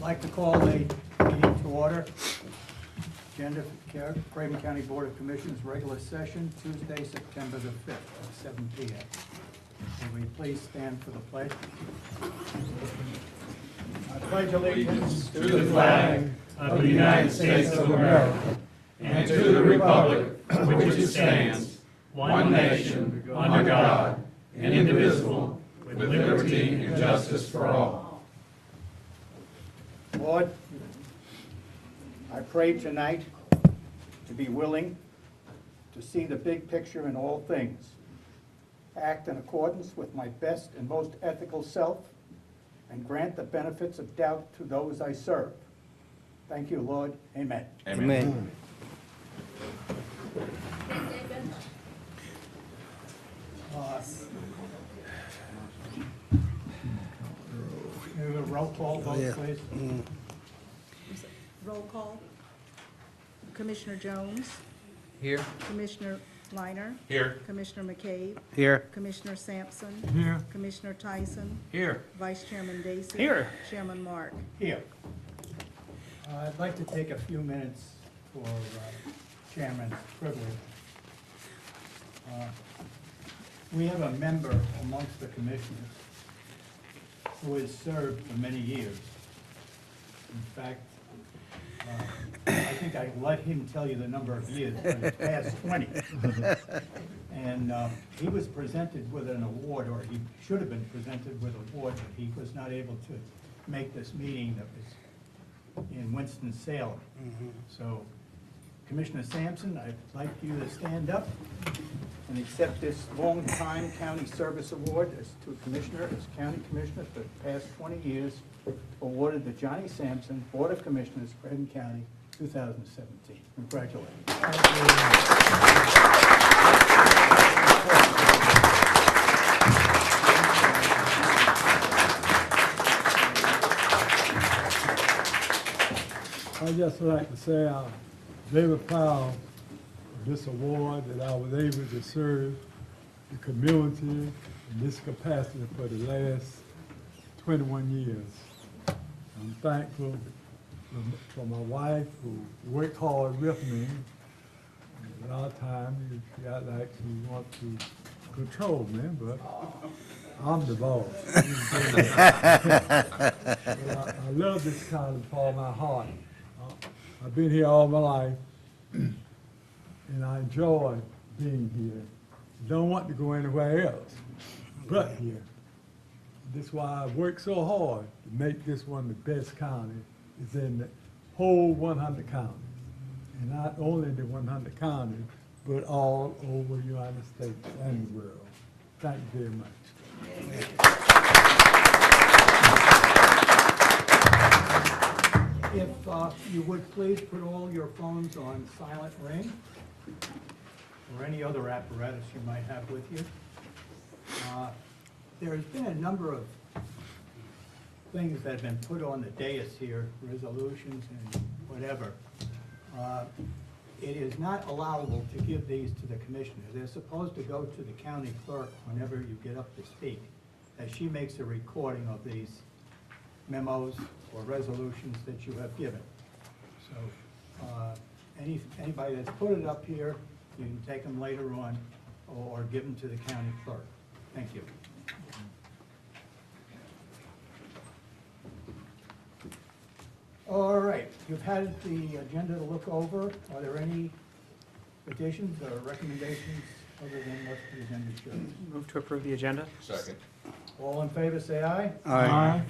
I'd like to call the meeting to order. Agenda for Craven County Board of Commissioners regular session, Tuesday, September the 5th at 7 p.m. Will we please stand for the pledge? I pledge allegiance to the flag of the United States of America and to the republic for which it stands, one nation, under God, indivisible, with liberty and justice for all. Lord, I pray tonight to be willing to see the big picture in all things, act in accordance with my best and most ethical self, and grant the benefits of doubt to those I serve. Thank you, Lord. Amen. Amen. Have a roll call vote, please. Roll call. Commissioner Jones. Here. Commissioner Liner. Here. Commissioner McCabe. Here. Commissioner Sampson. Here. Commissioner Tyson. Here. Vice Chairman Dacey. Here. Chairman Mark. Here. I'd like to take a few minutes for Chairman's privilege. We have a member amongst the commissioners who has served for many years. In fact, I think I let him tell you the number of years, but it's past 20. And he was presented with an award, or he should have been presented with an award, but he was not able to make this meeting that was in Winston-Salem. So, Commissioner Sampson, I'd like you to stand up and accept this long-time county service award as to a commissioner, as county commissioner for the past 20 years, awarded the Johnny Sampson Board of Commissioners, Craven County, 2017. Congratulations. I'd just like to say I'm very proud of this award that I was able to serve the community in this capacity for the last 21 years. I'm thankful for my wife who worked hard with me. A lot of times she got like she wants to control me, but I'm the boss. I love this kind with all my heart. I've been here all my life, and I enjoy being here. Don't want to go anywhere else but here. That's why I work so hard to make this one the best county. It's in the whole 100 counties. And not only the 100 counties, but all over the United States and the world. Thank you very much. If you would please put all your phones on silent ring, or any other apparatus you might have with you. There's been a number of things that have been put on the dais here, resolutions and whatever. It is not allowable to give these to the commissioner. They're supposed to go to the county clerk whenever you get up to speak, as she makes a recording of these memos or resolutions that you have given. So anybody that's put it up here, you can take them later on or give them to the county clerk. Thank you. All right, you've had the agenda to look over. Are there any additions or recommendations other than what the agenda shows? Move to approve the agenda. Second. All in favor, say aye. Aye.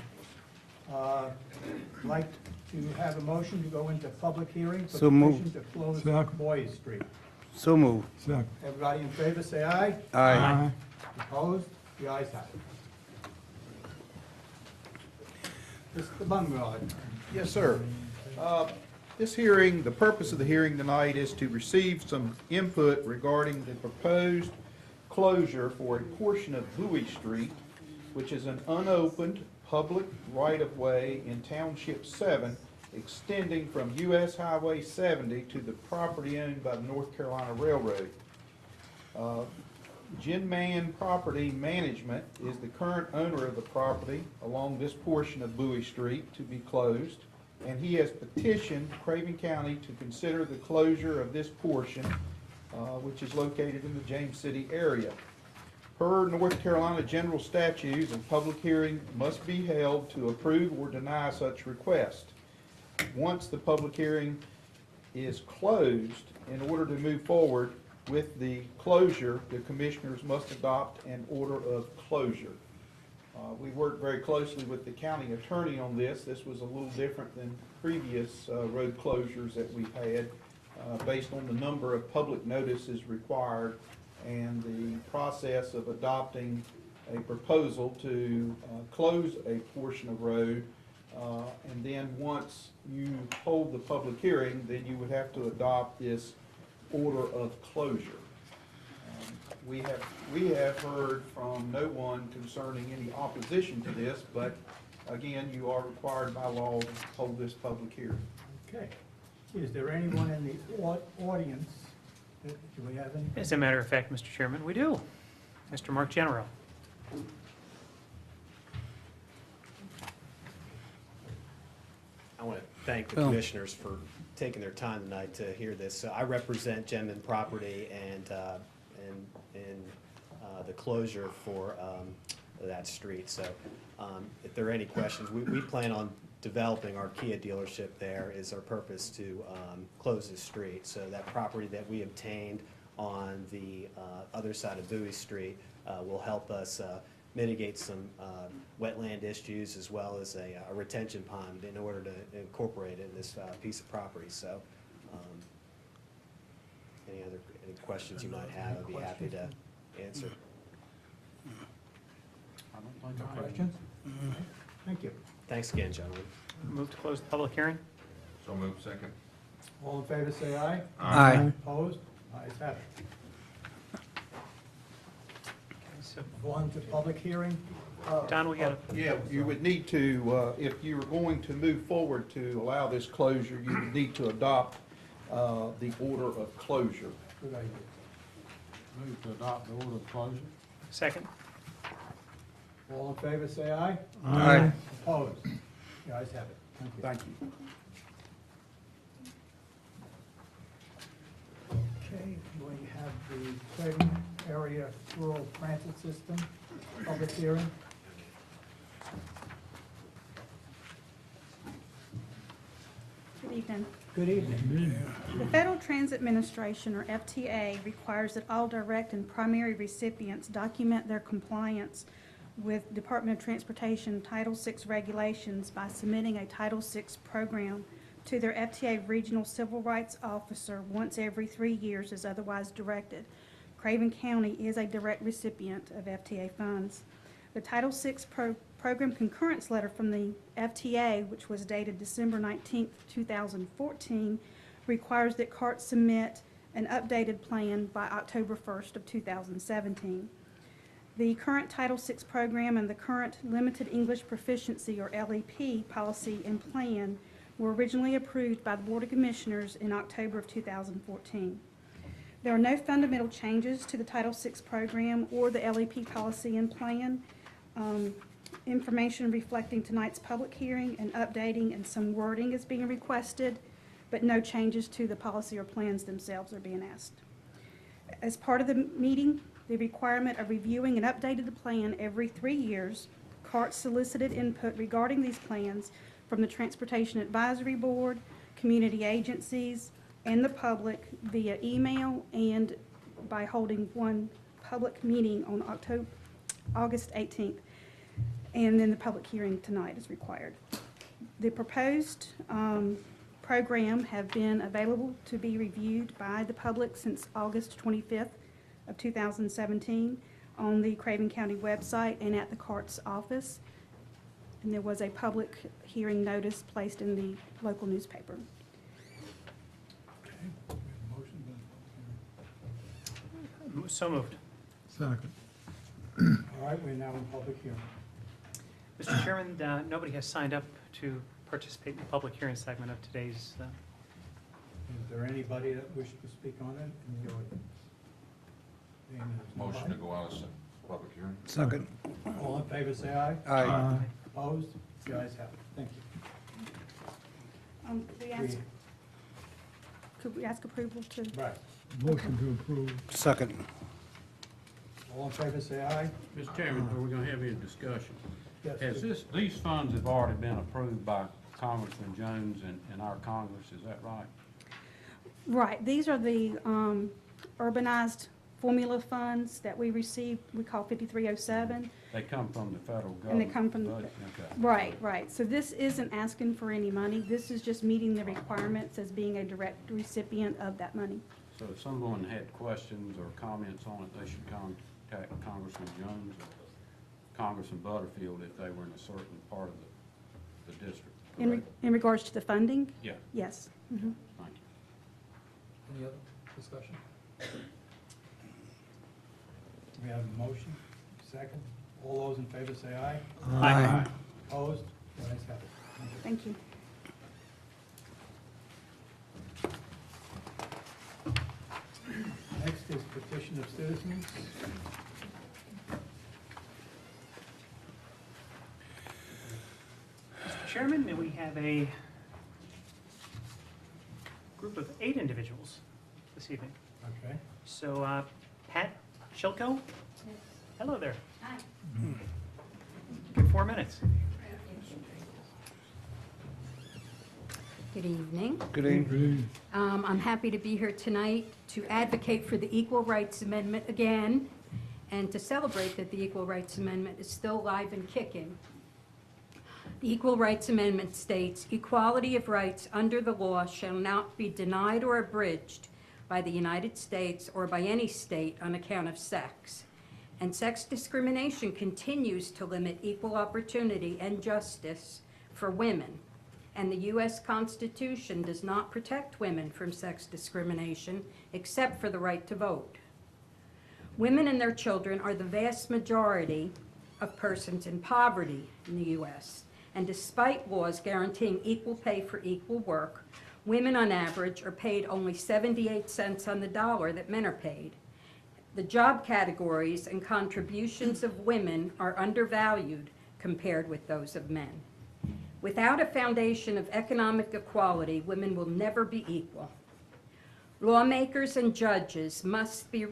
Like to have a motion to go into public hearing for So moved. permission to close Second. Boyd Street. So move. Second. Everybody in favor, say aye. Aye. Opposed? The ayes have it. Mr. Bungard. Yes, sir. This hearing, the purpose of the hearing tonight is to receive some input regarding the proposed closure for a portion of Bowie Street, which is an unopened public right-of-way in Township 7, extending from US Highway 70 to the property owned by the North Carolina Railroad. Genman Property Management is the current owner of the property along this portion of Bowie Street to be closed, and he has petitioned Craven County to consider the closure of this portion, which is located in the James City area. Per North Carolina general statutes, a public hearing must be held to approve or deny such request. Once the public hearing is closed, in order to move forward with the closure, the commissioners must adopt an order of closure. We worked very closely with the county attorney on this. This was a little different than previous road closures that we've had, based on the number of public notices required and the process of adopting a proposal to close a portion of road. And then once you hold the public hearing, then you would have to adopt this order of closure. We have heard from no one concerning any opposition to this, but again, you are required by law to hold this public hearing. Okay. Is there anyone in the audience? Do we have any? As a matter of fact, Mr. Chairman, we do. Mr. Mark Genero. I want to thank the commissioners for taking their time tonight to hear this. So I represent Genman Property and the closure for that street. So if there are any questions, we plan on developing our Kia dealership there. Is our purpose to close the street. So that property that we obtained on the other side of Bowie Street will help us mitigate some wetland issues as well as a retention pond in order to incorporate it in this piece of property. So any questions you might have, I'd be happy to answer. No questions? Thank you. Thanks again, gentlemen. Move to close the public hearing. So move second. All in favor, say aye. Aye. Opposed? Ayes have it. So, Go on to public hearing. Don, we got Yeah, you would need to, if you were going to move forward to allow this closure, you would need to adopt the order of closure. Good idea. Move to adopt the order of closure. a second. All in favor, say aye. Aye. Opposed? The ayes have it. Thank you. Thank you. Okay, we have the Craven Area Rural Transit System, public hearing. Good evening. Good evening. The Federal Transit Administration, or FTA, requires that all direct and primary recipients document their compliance with Department of Transportation Title VI regulations by submitting a Title VI program to their FTA Regional Civil Rights Officer once every 3 years as otherwise directed. Craven County is a direct recipient of FTA funds. The Title VI program concurrence letter from the FTA, which was dated December 19, 2014, requires that CART submit an updated plan by October 1st of 2017. The current Title VI program and the current Limited English Proficiency, or LEP, policy and plan were originally approved by the Board of Commissioners in October of 2014. There are no fundamental changes to the Title VI program or the LEP policy and plan. Information reflecting tonight's public hearing and updating and some wording is being requested, but no changes to the policy or plans themselves are being asked. As part of the meeting, the requirement of reviewing and updating the plan every 3 years, CART solicited input regarding these plans from the Transportation Advisory Board, community agencies, and the public via email and by holding one public meeting on August 18th. And then the public hearing tonight is required. The proposed program have been available to be reviewed by the public since August 25th of 2017 on the Craven County website and at the CART's office. And there was a public hearing notice placed in the local newspaper. Okay, we have a motion to the public So moved. Second. hearing. All right, we're now in public hearing. Mr. Chairman, nobody has signed up to participate in the public hearing segment of today's. Is there anybody that wishes to speak on it in the audience? Seeing there's Motion to nobody. go out of public hearing? Second. All in favor, say aye. Aye. Opposed? The ayes have it. Thank you. Could we ask approval to? Right. Motion to approve. Second. All in favor, say aye. Mr. Chairman, are we gonna have any discussion? Yes. Has these funds have already been approved by Congressman Jones and our Congress, is that right? Right, these are the urbanized formula funds that we received, we call 5307. They come from the federal government? And they come from, budget? Okay. right. So this isn't asking for any money. This is just meeting the requirements as being a direct recipient of that money. So if someone had questions or comments on it, they should contact Congressman Jones or Congressman Butterfield if they were in a certain part of the district. correct? In regards to the funding? Yeah, Yes. Mhm. thank you. Any other discussion? We have a motion, second. All those in favor say aye. Aye. Opposed? The ayes have it. Thank you. Thank you. Next is petition of citizens. Mr. Chairman, may we have a group of 8 individuals this evening? Okay. So, Pat Shilko? Hello there. Hi. Good 4 minutes. Good evening. Good evening. I'm happy to be here tonight to advocate for the Equal Rights Amendment again and to celebrate that the Equal Rights Amendment is still alive and kicking. The Equal Rights Amendment states, "Equality of rights under the law shall not be denied or abridged by the United States or by any state on account of sex." And sex discrimination continues to limit equal opportunity and justice for women. And the U.S. Constitution does not protect women from sex discrimination except for the right to vote. Women and their children are the vast majority of persons in poverty in the U.S. And despite laws guaranteeing equal pay for equal work, women on average are paid only 78 cents on the dollar that men are paid. The job categories and contributions of women are undervalued compared with those of men. Without a foundation of economic equality, women will never be equal. Lawmakers and judges must be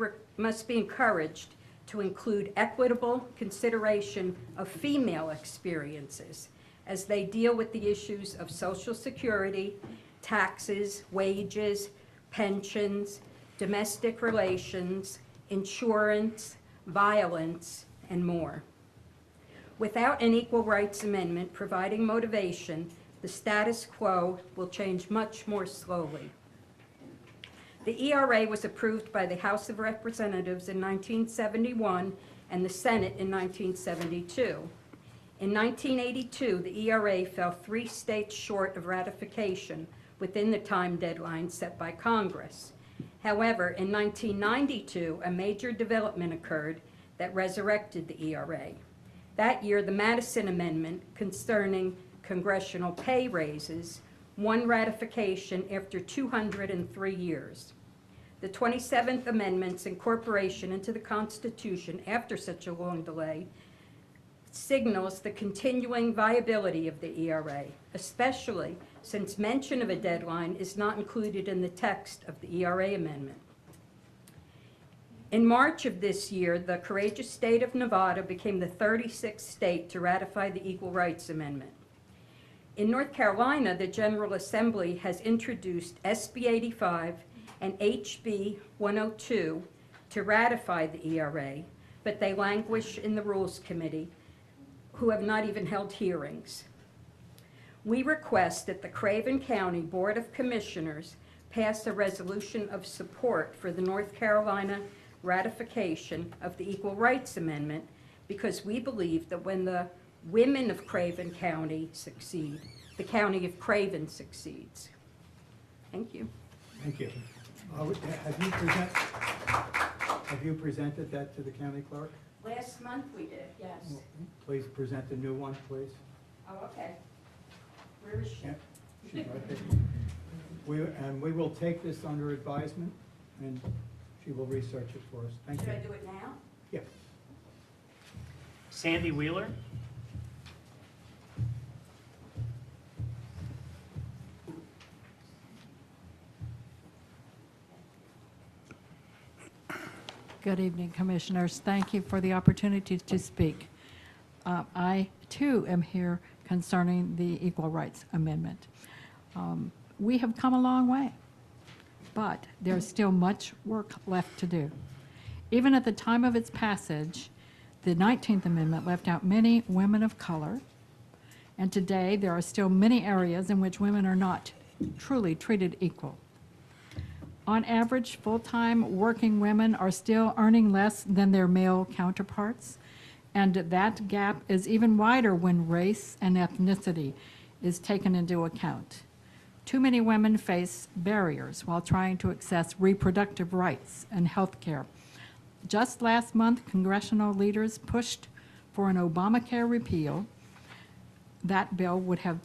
encouraged to include equitable consideration of female experiences as they deal with the issues of Social Security, taxes, wages, pensions, domestic relations, insurance, violence, and more. Without an Equal Rights Amendment providing motivation, the status quo will change much more slowly. The ERA was approved by the House of Representatives in 1971 and the Senate in 1972. In 1982, the ERA fell 3 states short of ratification within the time deadline set by Congress. However, in 1992, a major development occurred that resurrected the ERA. That year, the Madison Amendment concerning congressional pay raises won ratification after 203 years. The 27th Amendment's incorporation into the Constitution after such a long delay signals the continuing viability of the ERA, especially since mention of a deadline is not included in the text of the ERA amendment. In March of this year, the courageous state of Nevada became the 36th state to ratify the Equal Rights Amendment. In North Carolina, the General Assembly has introduced SB 85 and HB 102 to ratify the ERA, but they languish in the Rules Committee, who have not even held hearings. We request that the Craven County Board of Commissioners pass a resolution of support for the North Carolina ratification of the Equal Rights Amendment, because we believe that when the women of Craven County succeed, the county of Craven succeeds. Thank you. Thank you. Have you presented that to the county clerk? Last month we did, yes. Please present the new one, please. Oh, okay. Where is she? Yeah, she's right there. And we will take this under advisement, and She will research it for us. Thank you. Should I do it now? Yeah. Sandy Wheeler. Good evening, Commissioners. Thank you for the opportunity to speak. I, too, am here concerning the Equal Rights Amendment. We have come a long way, but there's still much work left to do. Even at the time of its passage, the 19th Amendment left out many women of color, and today there are still many areas in which women are not truly treated equal. On average, full-time working women are still earning less than their male counterparts, and that gap is even wider when race and ethnicity is taken into account. Too many women face barriers while trying to access reproductive rights and health care. Just last month, congressional leaders pushed for an Obamacare repeal. That bill would have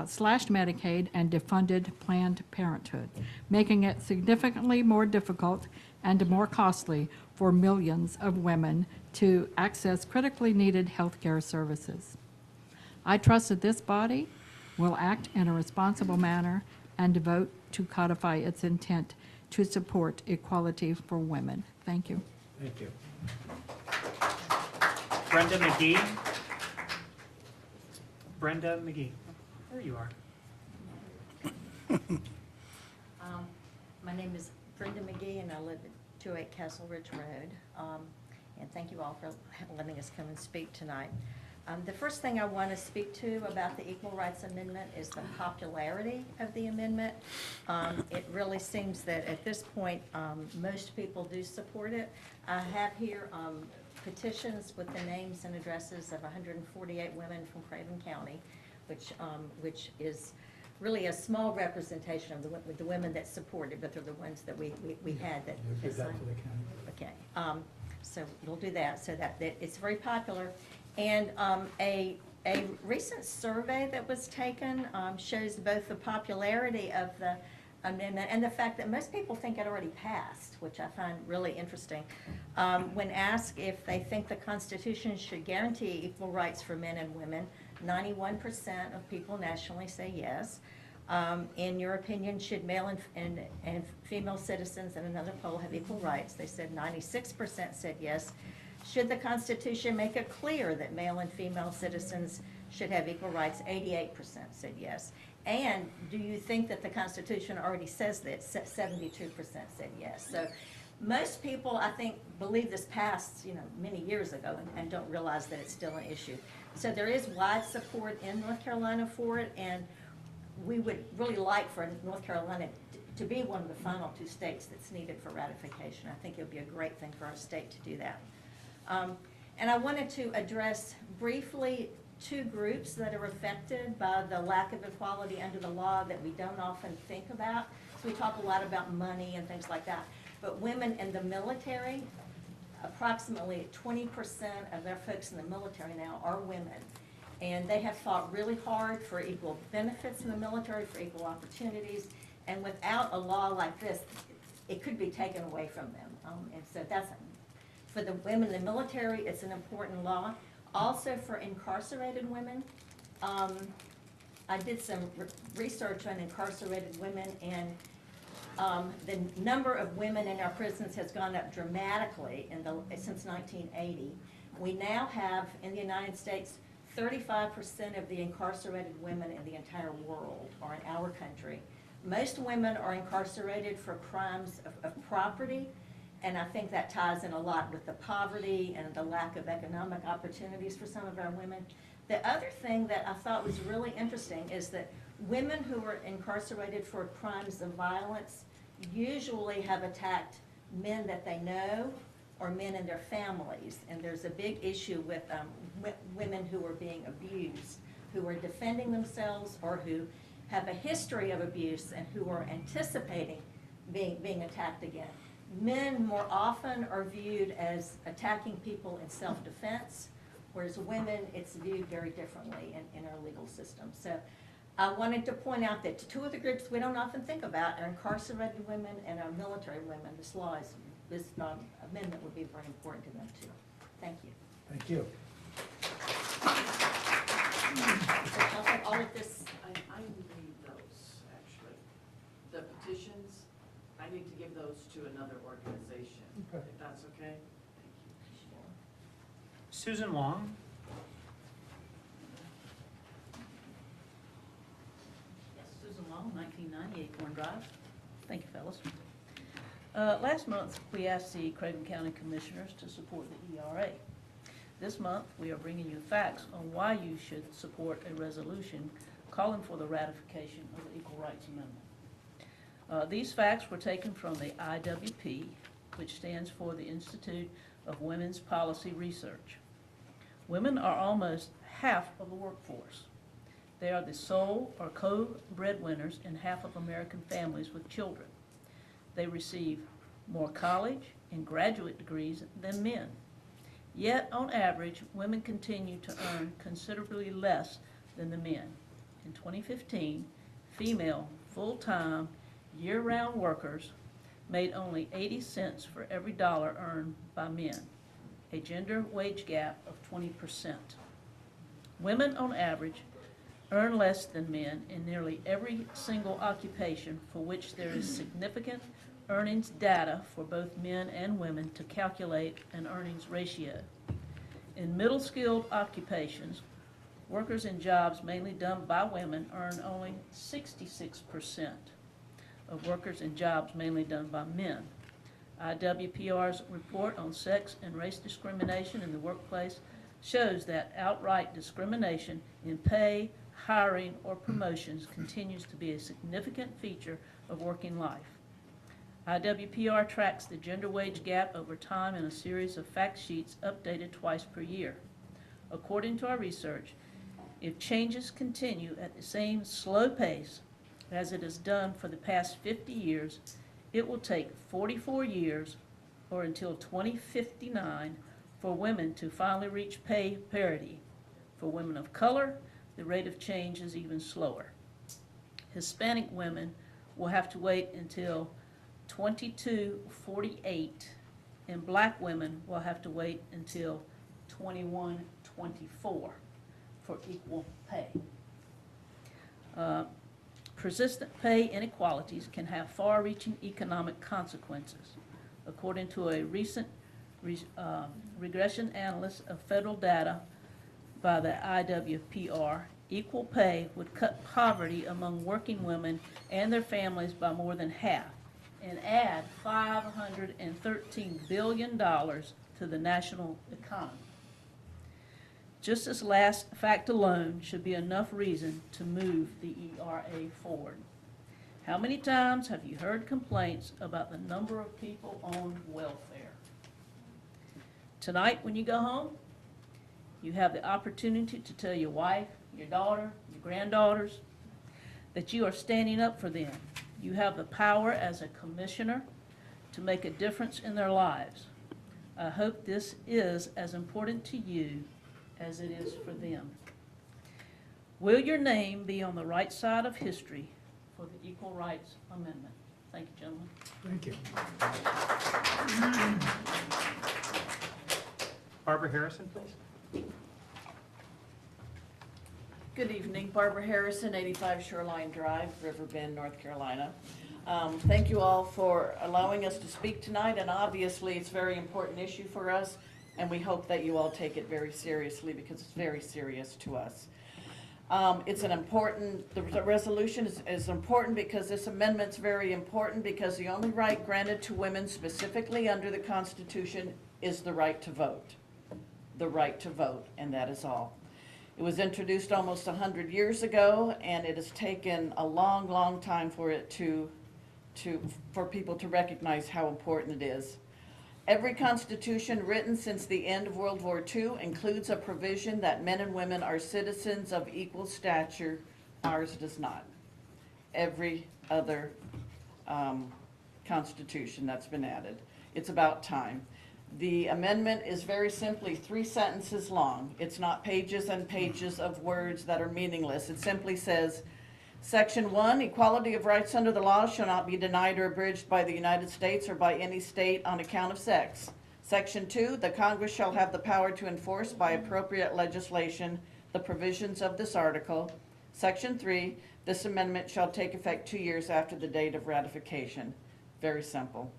slashed Medicaid and defunded Planned Parenthood, making it significantly more difficult and more costly for millions of women to access critically needed health care services. I trust that this body will act in a responsible manner and vote to codify its intent to support equality for women. Thank you. Thank you. Brenda McGee. Brenda McGee. There you are. My name is Brenda McGee, and I live at 28 Castle Ridge Road. And thank you all for letting us come and speak tonight. The first thing I want to speak to about the Equal Rights Amendment is the popularity of the amendment. It really seems that at this point, most people do support it. I have here petitions with the names and addresses of 148 women from Craven County, which is really a small representation of the women that support it, but they're the ones that we had that. We'll give that to the county. Okay, so we'll do that, so that it's very popular. And a recent survey that was taken shows both the popularity of the amendment and the fact that most people think it already passed, which I find really interesting. When asked if they think the Constitution should guarantee equal rights for men and women, 91% of people nationally say yes. In your opinion, should male and female citizens in another poll have equal rights? They said 96% said yes. Should the Constitution make it clear that male and female citizens should have equal rights? 88% said yes. And do you think that the Constitution already says that? 72% said yes. So most people, I think, believe this passed, many years ago and don't realize that it's still an issue. So there is wide support in North Carolina for it, and we would really like for North Carolina to be one of the final 2 states that's needed for ratification. I think it would be a great thing for our state to do that. And I wanted to address briefly 2 groups that are affected by the lack of equality under the law that we don't often think about. So we talk a lot about money and things like that. But women in the military, approximately 20% of their folks in the military now are women. And they have fought really hard for equal benefits in the military, for equal opportunities. And without a law like this, it could be taken away from them. And so that's, for the women in the military, it's an important law. Also for incarcerated women, I did some research on incarcerated women, and the number of women in our prisons has gone up dramatically since 1980. We now have, in the United States, 35% of the incarcerated women in the entire world are in our country. Most women are incarcerated for crimes of property, and I think that ties in a lot with the poverty and the lack of economic opportunities for some of our women. The other thing that I thought was really interesting is that women who are incarcerated for crimes of violence usually have attacked men that they know or men in their families. And there's a big issue with women who are being abused, who are defending themselves or who have a history of abuse and who are anticipating being attacked again. Men more often are viewed as attacking people in self-defense, whereas women, it's viewed very differently in our legal system. So I wanted to point out that 2 of the groups we don't often think about are incarcerated women and our military women. This law is this amendment would be very important to them too. Thank you. Thank you. So I'll take all of this. I need those, actually. The petitions, I need to give those to another organization, Okay. if that's okay? Thank you. Susan Wong. Yes, Susan Long, 1998 Corn Drive. Thank you, fellas. Last month, we asked the Craven County Commissioners to support the ERA. This month, we are bringing you facts on why you should support a resolution calling for the ratification of the Equal Rights Amendment. These facts were taken from the IWP, which stands for the Institute of Women's Policy Research. Women are almost half of the workforce. They are the sole or co-breadwinners in half of American families with children. They receive more college and graduate degrees than men. Yet, on average, women continue to earn considerably less than the men. In 2015, female full-time, year-round workers made only 80 cents for every dollar earned by men, a gender wage gap of 20%. Women, on average, earn less than men in nearly every single occupation for which there is significant earnings data for both men and women to calculate an earnings ratio. In middle-skilled occupations, workers in jobs mainly done by women earn only 66% of workers in jobs mainly done by men. IWPR's report on sex and race discrimination in the workplace shows that outright discrimination in pay, hiring, or promotions continues to be a significant feature of working life. IWPR tracks the gender wage gap over time in a series of fact sheets updated twice per year. According to our research, if changes continue at the same slow pace as it has done for the past 50 years, it will take 44 years, or until 2059, for women to finally reach pay parity. For women of color, the rate of change is even slower. Hispanic women will have to wait until 2248, and black women will have to wait until 2124 for equal pay. Persistent pay inequalities can have far-reaching economic consequences. According to a recent regression analysis of federal data by the IWPR, equal pay would cut poverty among working women and their families by more than half and add $513 billion to the national economy. Just this last fact alone should be enough reason to move the ERA forward. How many times have you heard complaints about the number of people on welfare? Tonight, when you go home, you have the opportunity to tell your wife, your daughter, your granddaughters that you are standing up for them. You have the power as a commissioner to make a difference in their lives. I hope this is as important to you as it is for them. Will your name be on the right side of history for the Equal Rights Amendment? Thank you, gentlemen. Thank you. Barbara Harrison, please. Good evening, Barbara Harrison, 85 Shoreline Drive, Riverbend, North Carolina. Thank you all for allowing us to speak tonight, and obviously it's a very important issue for us, and we hope that you all take it very seriously because it's very serious to us. It's an important, the resolution is important because this amendment's very important because the only right granted to women specifically under the Constitution is the right to vote. The right to vote, and that is all. It was introduced almost 100 years ago, and it has taken a long, long time for it for people to recognize how important it is. Every constitution written since the end of World War II includes a provision that men and women are citizens of equal stature. Ours does not. Every other constitution that's been added. It's about time. The amendment is very simply 3 sentences long. It's not pages and pages of words that are meaningless. It simply says, Section 1, equality of rights under the law shall not be denied or abridged by the United States or by any state on account of sex. Section 2, the Congress shall have the power to enforce by appropriate legislation the provisions of this article. Section 3, this amendment shall take effect 2 years after the date of ratification. Very simple.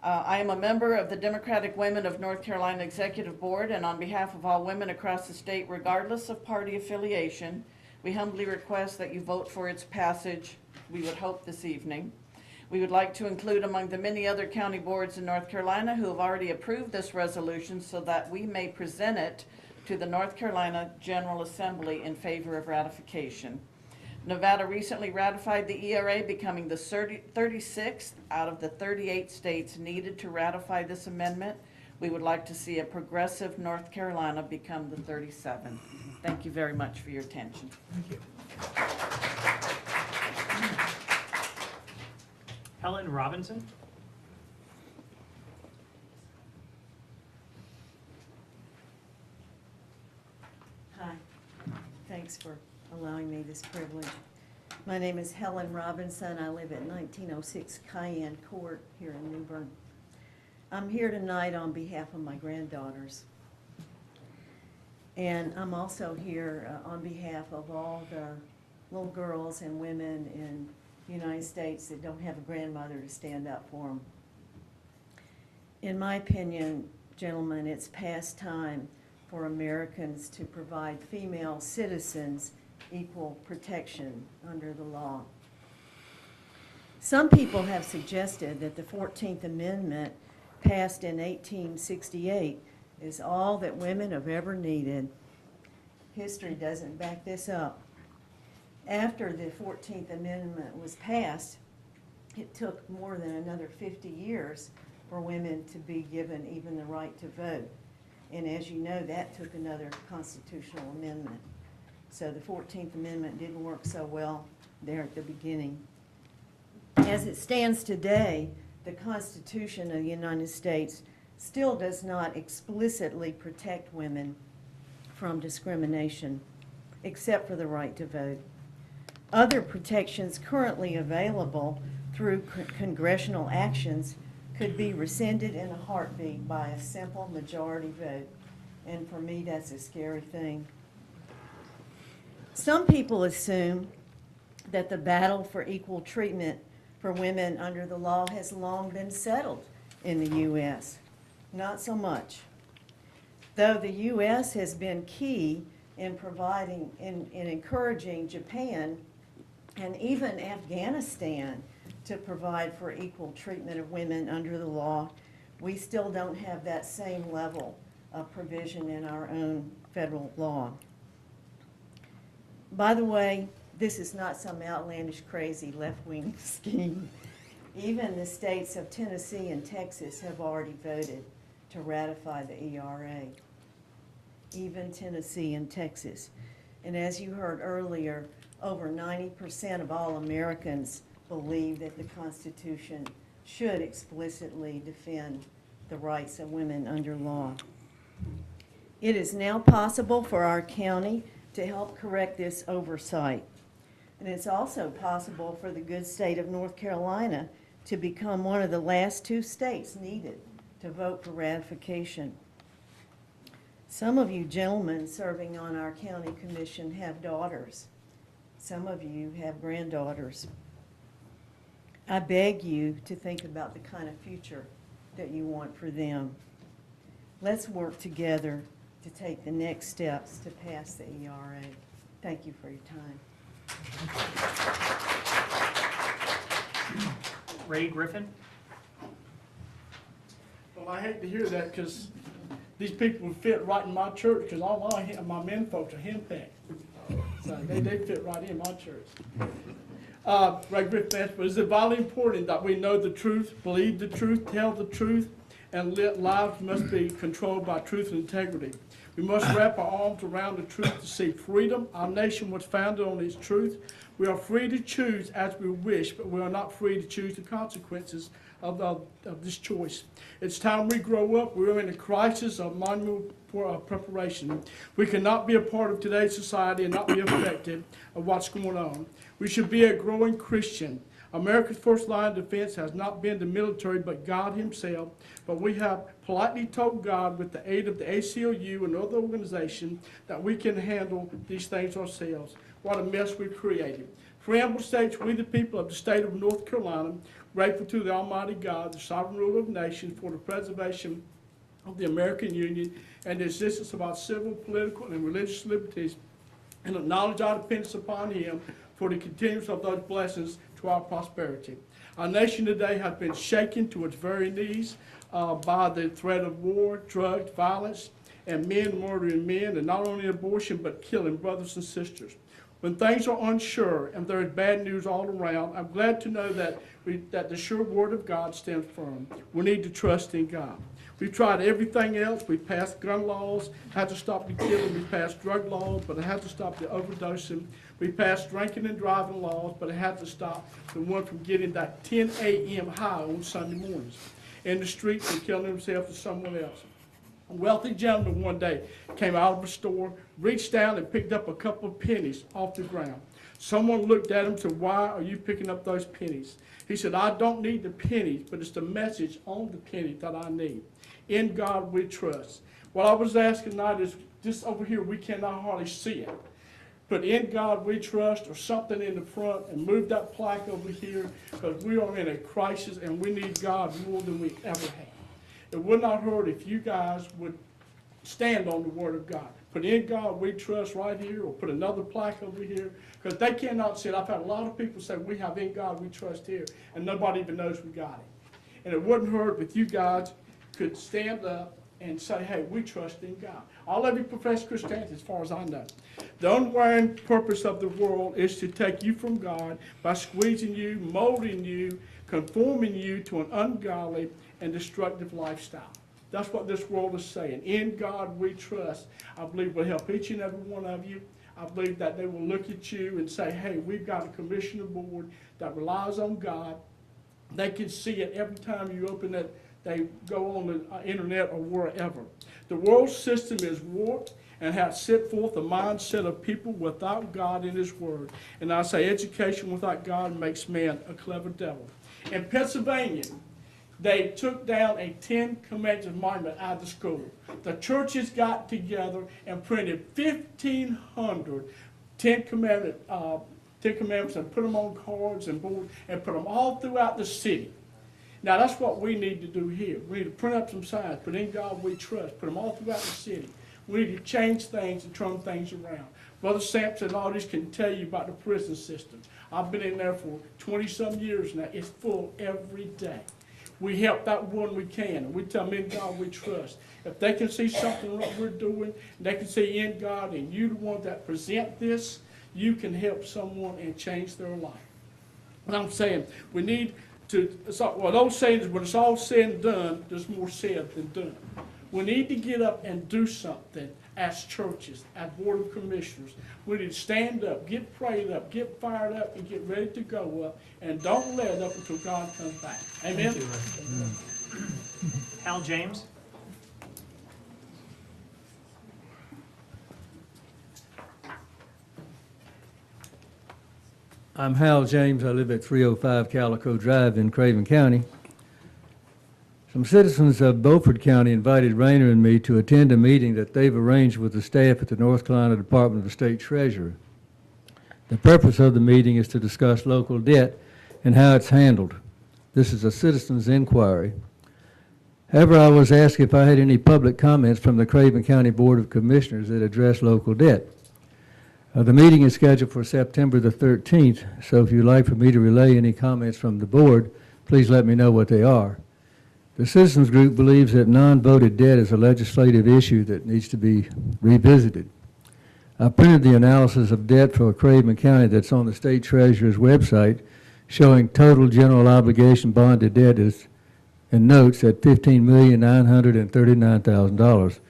I am a member of the Democratic Women of North Carolina Executive Board, and on behalf of all women across the state, regardless of party affiliation, we humbly request that you vote for its passage, we would hope this evening. We would like to include among the many other county boards in North Carolina who have already approved this resolution so that we may present it to the North Carolina General Assembly in favor of ratification. Nevada recently ratified the ERA, becoming the 36th out of the 38 states needed to ratify this amendment. We would like to see a progressive North Carolina become the 37th. Thank you very much for your attention. Thank you. Helen Robinson? Hi, thanks for allowing me this privilege. My name is Helen Robinson. I live at 1906 Cayenne Court here in New Bern. I'm here tonight on behalf of my granddaughters. And I'm also here on behalf of all the little girls and women in the United States that don't have a grandmother to stand up for them. In my opinion, gentlemen, it's past time for Americans to provide female citizens equal protection under the law. Some people have suggested that the 14th Amendment, passed in 1868, is all that women have ever needed. History doesn't back this up. After the 14th Amendment was passed, it took more than another 50 years for women to be given even the right to vote. And as you know, that took another constitutional amendment. So the 14th Amendment didn't work so well there at the beginning. As it stands today, the Constitution of the United States still does not explicitly protect women from discrimination, except for the right to vote. Other protections currently available through congressional actions could be rescinded in a heartbeat by a simple majority vote. And for me, that's a scary thing. Some people assume that the battle for equal treatment for women under the law has long been settled in the U.S. Not so much. Though the U.S. has been key in providing, in encouraging Japan and even Afghanistan to provide for equal treatment of women under the law, we still don't have that same level of provision in our own federal law. By the way, this is not some outlandish, crazy left-wing scheme. Even the states of Tennessee and Texas have already voted to ratify the ERA. Even Tennessee and Texas. And as you heard earlier, over 90% of all Americans believe that the Constitution should explicitly defend the rights of women under law. It is now possible for our county to help correct this oversight. And it's also possible for the good state of North Carolina to become one of the last 2 states needed to vote for ratification. Some of you gentlemen serving on our county commission have daughters. Some of you have granddaughters. I beg you to think about the kind of future that you want for them. Let's work together to take the next steps to pass the ERA. Thank you for your time. Ray Griffin? Well, I hate to hear that because these people fit right in my church because all my men folks are henpecked. So they fit right in my church. Ray Griffin, but it's vitally important that we know the truth, believe the truth, tell the truth, and lives must be controlled by truth and integrity. We must wrap our arms around the truth to seek freedom. Our nation was founded on its truth. We are free to choose as we wish, but we are not free to choose the consequences of this choice. It's time we grow up. We are in a crisis of monumental preparation. We cannot be a part of today's society and not be affected of what's going on. We should be a growing Christian. America's first line of defense has not been the military, but God himself. But we have politely told God, with the aid of the ACLU and other organizations, that we can handle these things ourselves. What a mess we've created. Preamble states, we the people of the state of North Carolina, grateful to the Almighty God, the sovereign ruler of nations, for the preservation of the American Union and the existence of our civil, political, and religious liberties, and acknowledge our dependence upon him for the continuance of those blessings to our prosperity. Our nation today has been shaken to its very knees by the threat of war, drugs, violence, and men murdering men, and not only abortion, but killing brothers and sisters. When things are unsure and there is bad news all around, I'm glad to know that the sure word of God stands firm. We need to trust in God. We've tried everything else. We passed gun laws, had to stop the killing. We passed drug laws, but it had to stop the overdosing. We passed drinking and driving laws, but it had to stop the one from getting that 10 a.m. high on Sunday mornings in the streets and killing himself or someone else. A wealthy gentleman one day came out of a store, reached down and picked up a couple of pennies off the ground. Someone looked at him and said, "Why are you picking up those pennies?" He said, "I don't need the pennies, but it's the message on the penny that I need. In God we trust." What I was asking tonight is, just over here we cannot hardly see it. Put "In God we trust" or something in the front and move that plaque over here, because we are in a crisis and we need God more than we ever have. It would not hurt if you guys would stand on the word of God. Put "In God we trust" right here, or put another plaque over here, because they cannot see it. I've had a lot of people say we have "In God we trust" here, and nobody even knows we got it. And it wouldn't hurt if you guys could stand up and say, "Hey, we trust in God." All of you profess Christianity, as far as I know. The unwearing purpose of the world is to take you from God by squeezing you, molding you, conforming you to an ungodly and destructive lifestyle. That's what this world is saying. In God we trust, I believe, will help each and every one of you. I believe that they will look at you and say, "Hey, we've got a commissioner board that relies on God." They can see it every time you open it. They go on the internet or wherever. The world system is warped and has set forth a mindset of people without God in his word. And I say education without God makes man a clever devil. In Pennsylvania, they took down a 10 Commandments monument out of the school. The churches got together and printed 1,500 Ten Commandments and put them on cards and boards and put them all throughout the city. Now that's what we need to do here. We need to print up some signs, put "In God we trust," put them all throughout the city. We need to change things and turn things around. Brother Sampson and all these can tell you about the prison system. I've been in there for 20-some years now. It's full every day. We help that one we can, and we tell them "In God we trust." If they can see something what we're doing, they can see "In God," and you the one that present this, you can help someone and change their life. And I'm saying we need to, well, those sayings, when it's all said and done, there's more said than done. We need to get up and do something as churches, as Board of Commissioners. We need to stand up, get prayed up, get fired up, and get ready to go up, and don't let up until God comes back. Amen? Thank you. Hal James? I'm Hal James. I live at 305 Calico Drive in Craven County. Some citizens of Beaufort County invited Rayner and me to attend a meeting that they've arranged with the staff at the North Carolina Department of the State Treasurer. The purpose of the meeting is to discuss local debt and how it's handled. This is a citizen's inquiry. However, I was asked if I had any public comments from the Craven County Board of Commissioners that address local debt. The meeting is scheduled for September the 13th, so if you'd like for me to relay any comments from the board, please let me know what they are. The citizens group believes that non-voted debt is a legislative issue that needs to be revisited. I printed the analysis of debt for Craven County that's on the state treasurer's website, showing total general obligation bonded debt is, and notes at $15,939,000.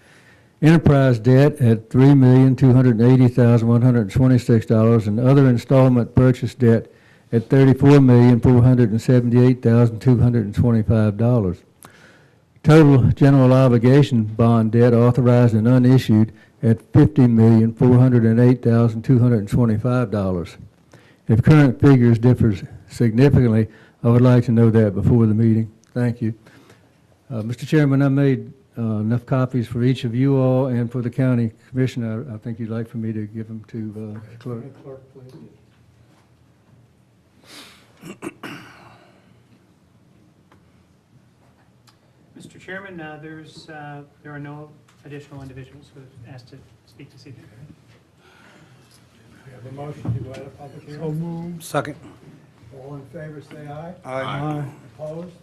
enterprise debt at $3,280,126, and other installment purchase debt at $34,478,225. Total general obligation bond debt authorized and unissued at $50,408,225. If current figures differ significantly, I would like to know that before the meeting. Thank you. Mr. Chairman, I made enough copies for each of you all and for the county commissioner. I think you'd like for me to give them to the clerk. Clerk, please. Mr. Chairman, there are no additional individuals who have asked to speak this evening. We have a motion to go out of public hearing. So moved. Second. All in favor, say aye. Aye. Opposed?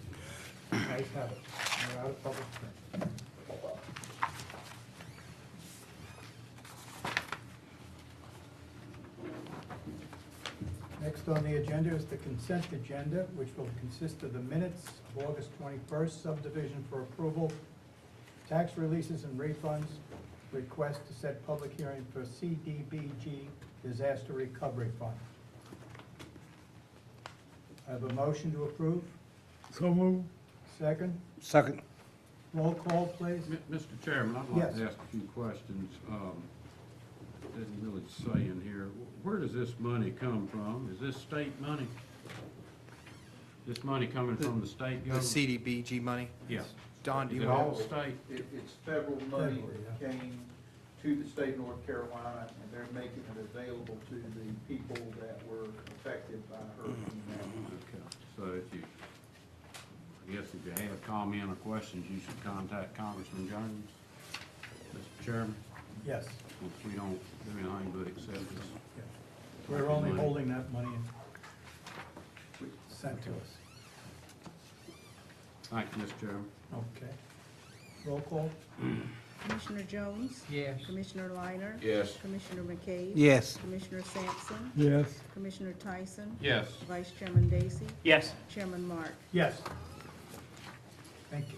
Ayes have it. We're out of public hearing. Next on the agenda is the consent agenda, which will consist of the minutes of August 21st subdivision for approval, tax releases and refunds, request to set public hearing for CDBG Disaster Recovery Fund. I have a motion to approve. So moved. Second. Second. Roll call, please. Mr. Chairman, I'd like Yes. to ask a few questions. Didn't really say in here, where does this money come from? Is this state money? This money coming from the state The government? CDBG money? Yes. Don, do Is you it all have? state? It's federal money Federal, that came to the state of North Carolina, and they're making it available to the people that were affected by Hurricane Matthew. Okay, so if you, I guess if you have comment or questions, you should contact Congressman Jones. Mr. Chairman, Yes. if we don't do anything but accept this. We're only holding that money sent to us. Thank you, Mr. Chairman. Okay. Roll call? Commissioner Jones? Yes. Commissioner Liner? Yes. Commissioner McCabe? Yes. Commissioner Sampson? Yes. Commissioner Tyson? Yes. Vice Chairman Dacy? Yes. Chairman Mark? Yes. Thank you.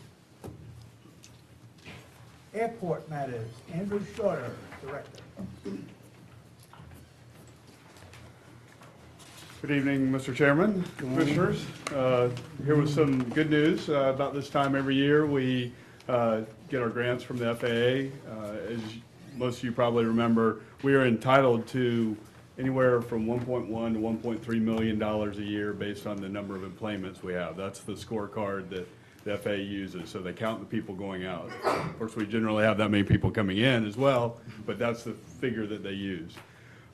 Airport matters, Andrew Shorter, Director. Good evening, Mr. Chairman, Commissioners. Here with some good news. About this time every year, we get our grants from the FAA. As most of you probably remember, we are entitled to anywhere from $1.1 to $1.3 million a year based on the number of enplanements we have. That's the scorecard that the FAA uses, so they count the people going out. Of course, we generally have that many people coming in as well, but that's the figure that they use.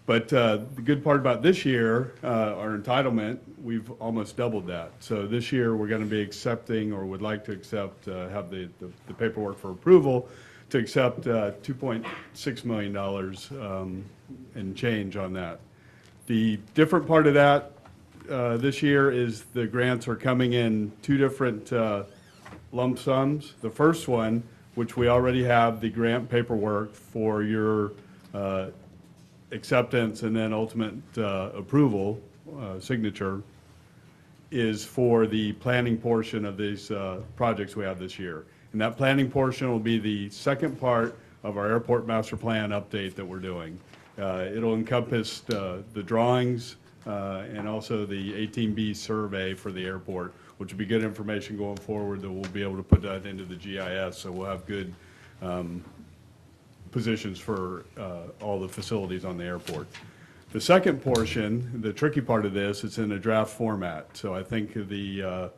But the good part about this year, our entitlement, we've almost doubled that. So this year, we're going to be accepting, or would like to accept, have the paperwork for approval to accept $2.6 million and change on that. The different part of that this year is the grants are coming in two different lump sums. The first one, which we already have the grant paperwork for your acceptance and then ultimate approval, signature, is for the planning portion of these projects we have this year. And that planning portion will be the second part of our airport master plan update that we're doing. It'll encompass the drawings and also the 18B survey for the airport, which will be good information going forward that we'll be able to put that into the GIS, so we'll have good positions for all the facilities on the airport. The second portion, the tricky part of this, it's in a draft format. So I think the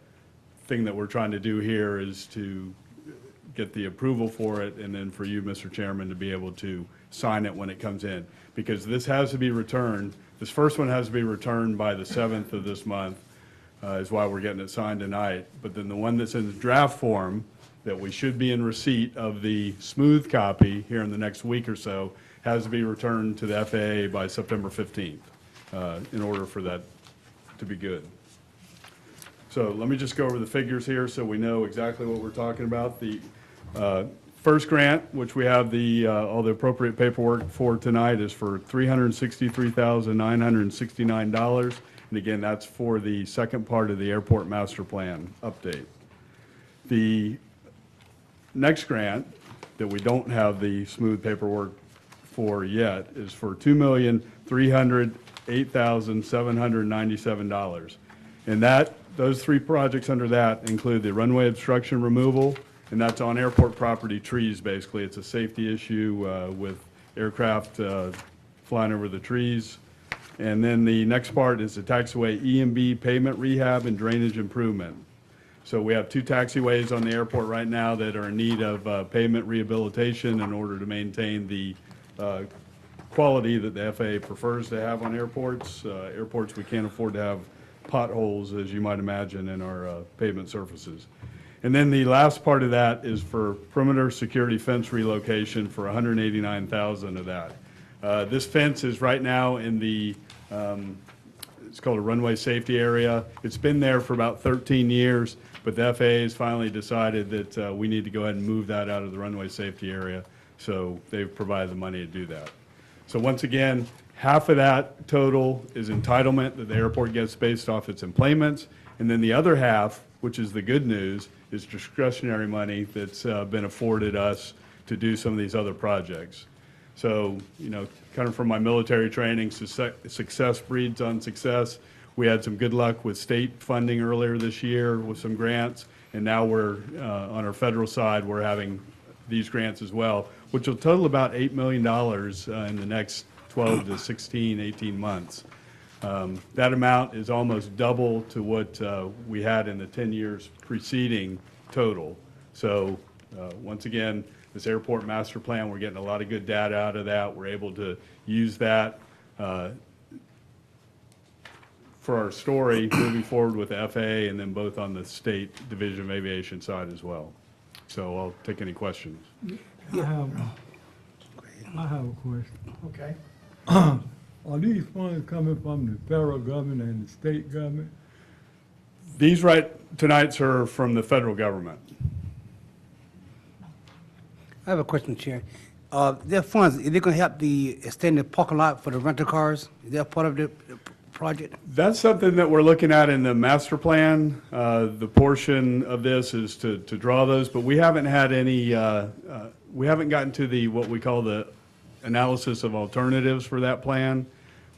thing that we're trying to do here is to get the approval for it, and then for you, Mr. Chairman, to be able to sign it when it comes in. Because this has to be returned, this first one has to be returned by the 7th of this month, is why we're getting it signed tonight. But then the one that's in the draft form, that we should be in receipt of the smooth copy here in the next week or so, has to be returned to the FAA by September 15th in order for that to be good. So let me just go over the figures here so we know exactly what we're talking about. The first grant, which we have the all the appropriate paperwork for tonight, is for $363,969. And again, that's for the second part of the airport master plan update. The next grant that we don't have the smooth paperwork for yet is for $2,308,797. And those three projects under that include the runway obstruction removal, and that's on airport property trees, basically. It's a safety issue with aircraft flying over the trees. And then the next part is the taxiway E&B pavement rehab and drainage improvement. So we have two taxiways on the airport right now that are in need of pavement rehabilitation in order to maintain the quality that the FAA prefers to have on airports. Airports, we can't afford to have potholes, as you might imagine, in our pavement surfaces. And then the last part of that is for perimeter security fence relocation for $189,000 of that. This fence is right now in the, it's called a runway safety area. It's been there for about 13 years, but the FAA has finally decided that we need to go ahead and move that out of the runway safety area. So they've provided the money to do that. So once again, half of that total is entitlement that the airport gets based off its employments. And then the other half, which is the good news, is discretionary money that's been afforded us to do some of these other projects. So, you know, kind of from my military training, success breeds on success. We had some good luck with state funding earlier this year with some grants, and now we're, on our federal side, we're having these grants as well, which will total about $8 million in the next 12 to 16, 18 months. That amount is almost double to what we had in the 10 years preceding total. So once again, this airport master plan, we're getting a lot of good data out of that. We're able to use that for our story moving forward with the FAA and then both on the State Division of Aviation side as well. So I'll take any questions. I have a question. Okay. Are these funds coming from the federal government and the state government? These tonight's are from the federal government. I have a question, Chair. Their funds, are they going to help the extended parking lot for the rental cars? Is that part of the project? That's something that we're looking at in the master plan. The portion of this is to draw those, but we haven't had any, we haven't gotten to the, what we call the analysis of alternatives for that plan.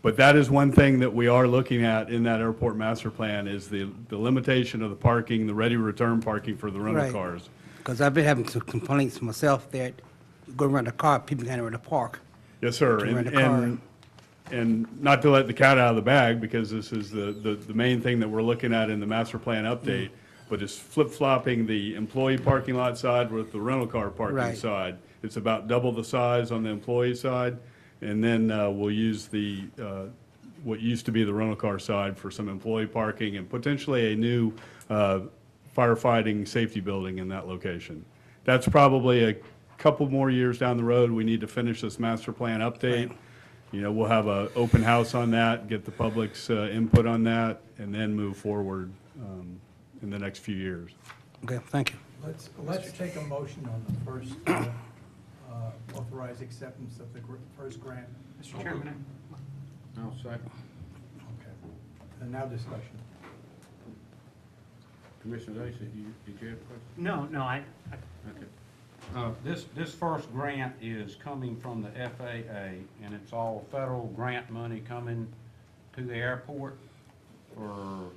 But that is one thing that we are looking at in that airport master plan is the limitation of the parking, the ready return parking for the rental Right. cars. Because I've been having some complaints myself that go rent a car, people can't rent a park. Yes, sir. To rent a car. And not to let the cat out of the bag, because this is the main thing that we're looking at in the master plan update, but it's flip-flopping the employee parking lot side with the rental car parking Right. side. It's about double the size on the employee side, and then we'll use the, what used to be the rental car side for some employee parking and potentially a new firefighting safety building in that location. That's probably a couple more years down the road. We need to finish this master plan update. You know, we'll have an open house on that, get the public's input on that, and then move forward in the next few years. Okay, thank you. Let's take a motion on the first authorized acceptance of the first grant. Mr. Chairman, I'll second. Okay. And now discussion. Commissioner Lacy, did you have a question? no, Okay. This first grant is coming from the FAA, and it's all federal grant money coming to the airport for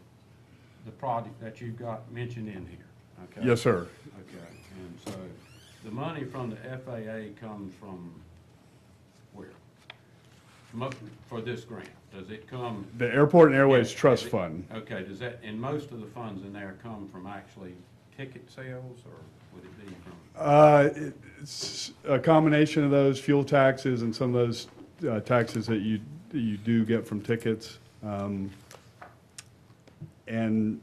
the project that you've got mentioned in here, okay? Yes, sir. Okay, and so the money from the FAA comes from where? For this grant, does it come? The Airport and Airways Yeah, Trust is it- Fund. Okay, does that, and most of the funds in there come from actually ticket sales, or would it be from? It's a combination of those fuel taxes and some of those taxes that you do get from tickets. And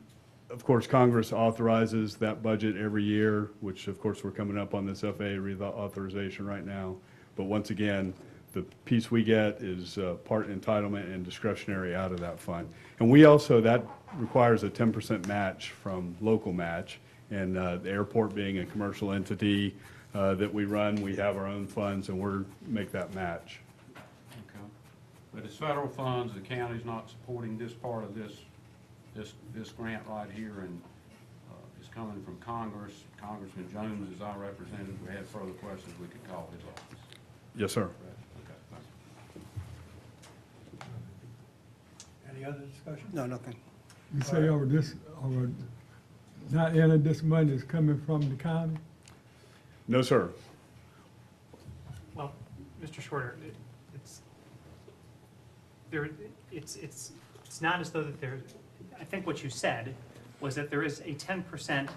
of course, Congress authorizes that budget every year, which of course we're coming up on this FAA reauthorization right now. But once again, the piece we get is part entitlement and discretionary out of that fund. And we also, that requires a 10% match from local match. And the airport being a commercial entity that we run, we have our own funds and we're make that match. Okay. But it's federal funds, the county's not supporting this part of this grant right here, and it's coming from Congress. Congressman Jones is our representative. If we have further questions, we could call his office. Yes, sir. Okay, thank you. Any other discussion? No, nothing. You say, not any of this money is coming from the county? No, sir. Well, Mr. Shorter, it's not as though that there, I think what you said was that there is a 10%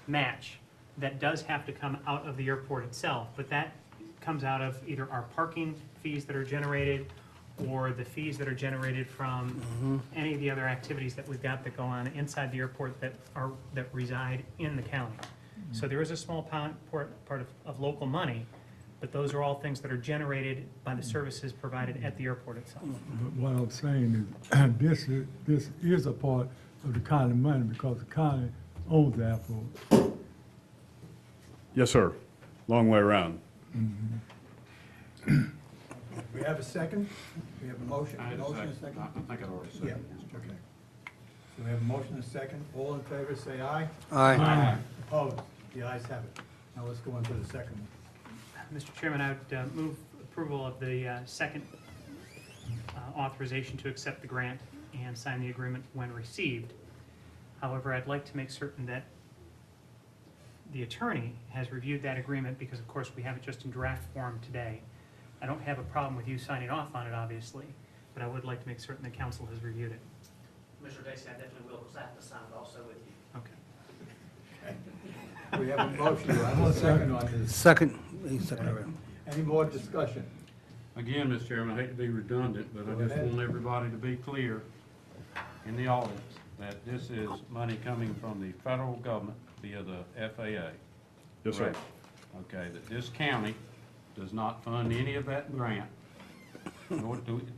match that does have to come out of the airport itself, but that comes out of either our parking fees that are generated or the fees that are generated from any of the other activities that we've got that go on inside the airport that reside in the county. So there is a small part of local money, but those are all things that are generated by the services provided at the airport itself. But what I'm saying is, this is a part of the county money because the county owns the airport. Yes, sir. Long way around. We have a second? We have a motion? I had a Motion and second. I think I already said Yeah, it. okay. So we have a motion and a second. All in favor, say aye. Aye. Opposed? The ayes have it. Now let's go on to the second one. Mr. Chairman, I would move approval of the second authorization to accept the grant and sign the agreement when received. However, I'd like to make certain that the attorney has reviewed that agreement because, of course, we have it just in draft form today. I don't have a problem with you signing off on it, obviously, but I would like to make certain the council has reviewed it. Mr. Dacey, I definitely will, because I have to sign it also with you. Okay. We have a motion. Do I have a second on this? Second. Any more discussion? Again, Mr. Chairman, I hate to be redundant, but I just want everybody to be clear in the audience that this is money coming from the federal government via the FAA. Yes, sir. Correct? Okay, that this county does not fund any of that grant.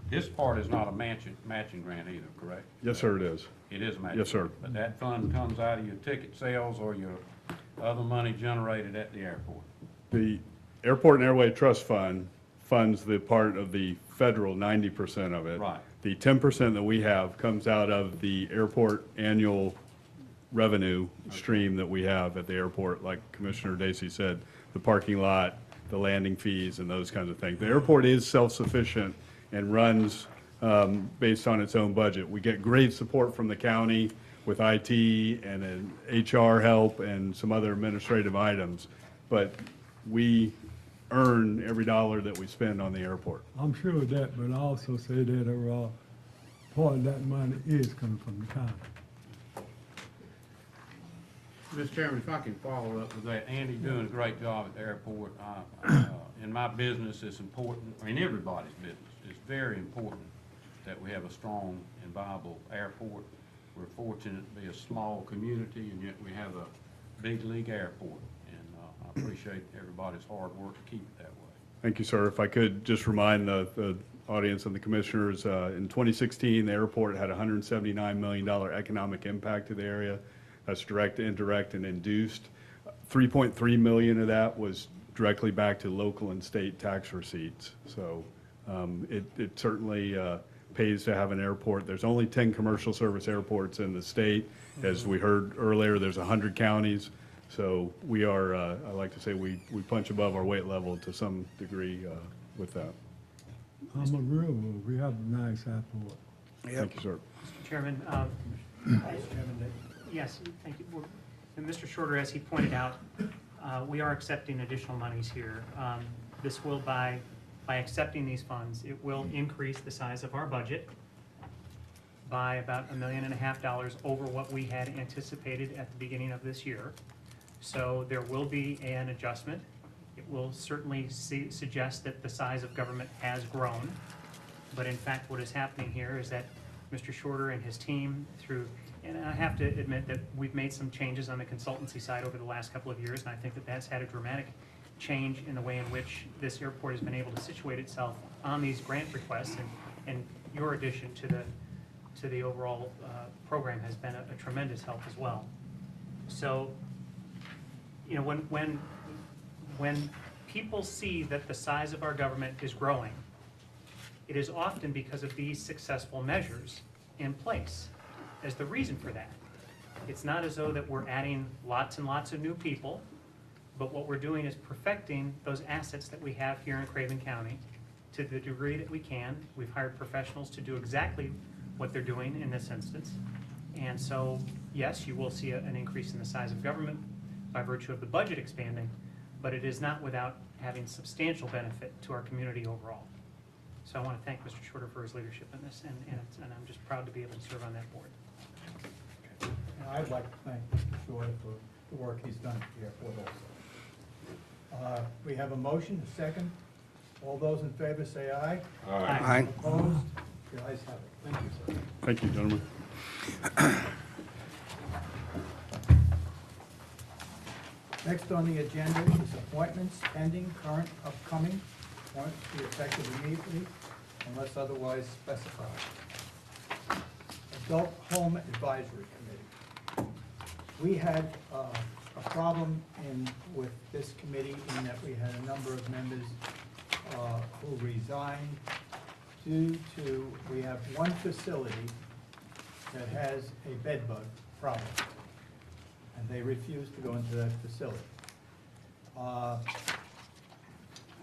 This part is not a matching grant either, correct? Yes, sir, it is. It is a matching. Yes, sir. But that fund comes out of your ticket sales or your other money generated at the airport. The Airport and Airway Trust Fund funds the part of the federal 90% of it. Right. The 10% that we have comes out of the airport annual revenue stream that we have at the airport, like Commissioner Dacey said, the parking lot, the landing fees, and those kinds of things. The airport is self-sufficient and runs based on its own budget. We get great support from the county with IT and then HR help and some other administrative items, but we earn every dollar that we spend on the airport. I'm sure of that, but I also say that part of that money is coming from the county. Mr. Chairman, if I can follow up with that, Andy doing a great job at the airport. In my business, it's important, or in everybody's business, it's very important that we have a strong and viable airport. We're fortunate to be a small community, and yet we have a big league airport. And I appreciate everybody's hard work to keep it that way. Thank you, sir. If I could just remind the audience and the commissioners, in 2016, the airport had a $179 million economic impact to the area. That's direct, indirect, and induced. 3.3 million of that was directly back to local and state tax receipts. So it certainly pays to have an airport. There's only 10 commercial service airports in the state. As we heard earlier, there's 100 counties. So we are, I like to say, we punch above our weight level to some degree with that. I'm agreeable. We have a nice airport. Thank you, sir. Mr. Chairman, yes, thank you. And Mr. Shorter, as he pointed out, we are accepting additional monies here. This will, by accepting these funds, it will increase the size of our budget by about $1.5 million over what we had anticipated at the beginning of this year. So there will be an adjustment. It will certainly suggest that the size of government has grown. But in fact, what is happening here is that Mr. Shorter and his team and I have to admit that we've made some changes on the consultancy side over the last couple of years, and I think that that's had a dramatic change in the way in which this airport has been able to situate itself on these grant requests, and your addition to the overall program has been a tremendous help as well. So, you know, when people see that the size of our government is growing, it is often because of these successful measures in place as the reason for that. It's not as though that we're adding lots and lots of new people, but what we're doing is perfecting those assets that we have here in Craven County to the degree that we can. We've hired professionals to do exactly what they're doing in this instance. And so, yes, you will see an increase in the size of government by virtue of the budget expanding, but it is not without having substantial benefit to our community overall. So I want to thank Mr. Shorter for his leadership in this, and I'm just proud to be able to serve on that board. And I'd like to thank Mr. Shorter for the work he's done at the airport also. We have a motion, a second. All those in favor say aye. Aye. Opposed? The ayes have it. Thank you, sir. Thank you, gentlemen. Next on the agenda is appointments pending, current, upcoming. Appointments to be effective immediately unless otherwise specified. Adult Home Advisory Committee. We had a problem with this committee in that we had a number of members who resigned due to, we have one facility that has a bed bug problem, and they refuse to go into that facility.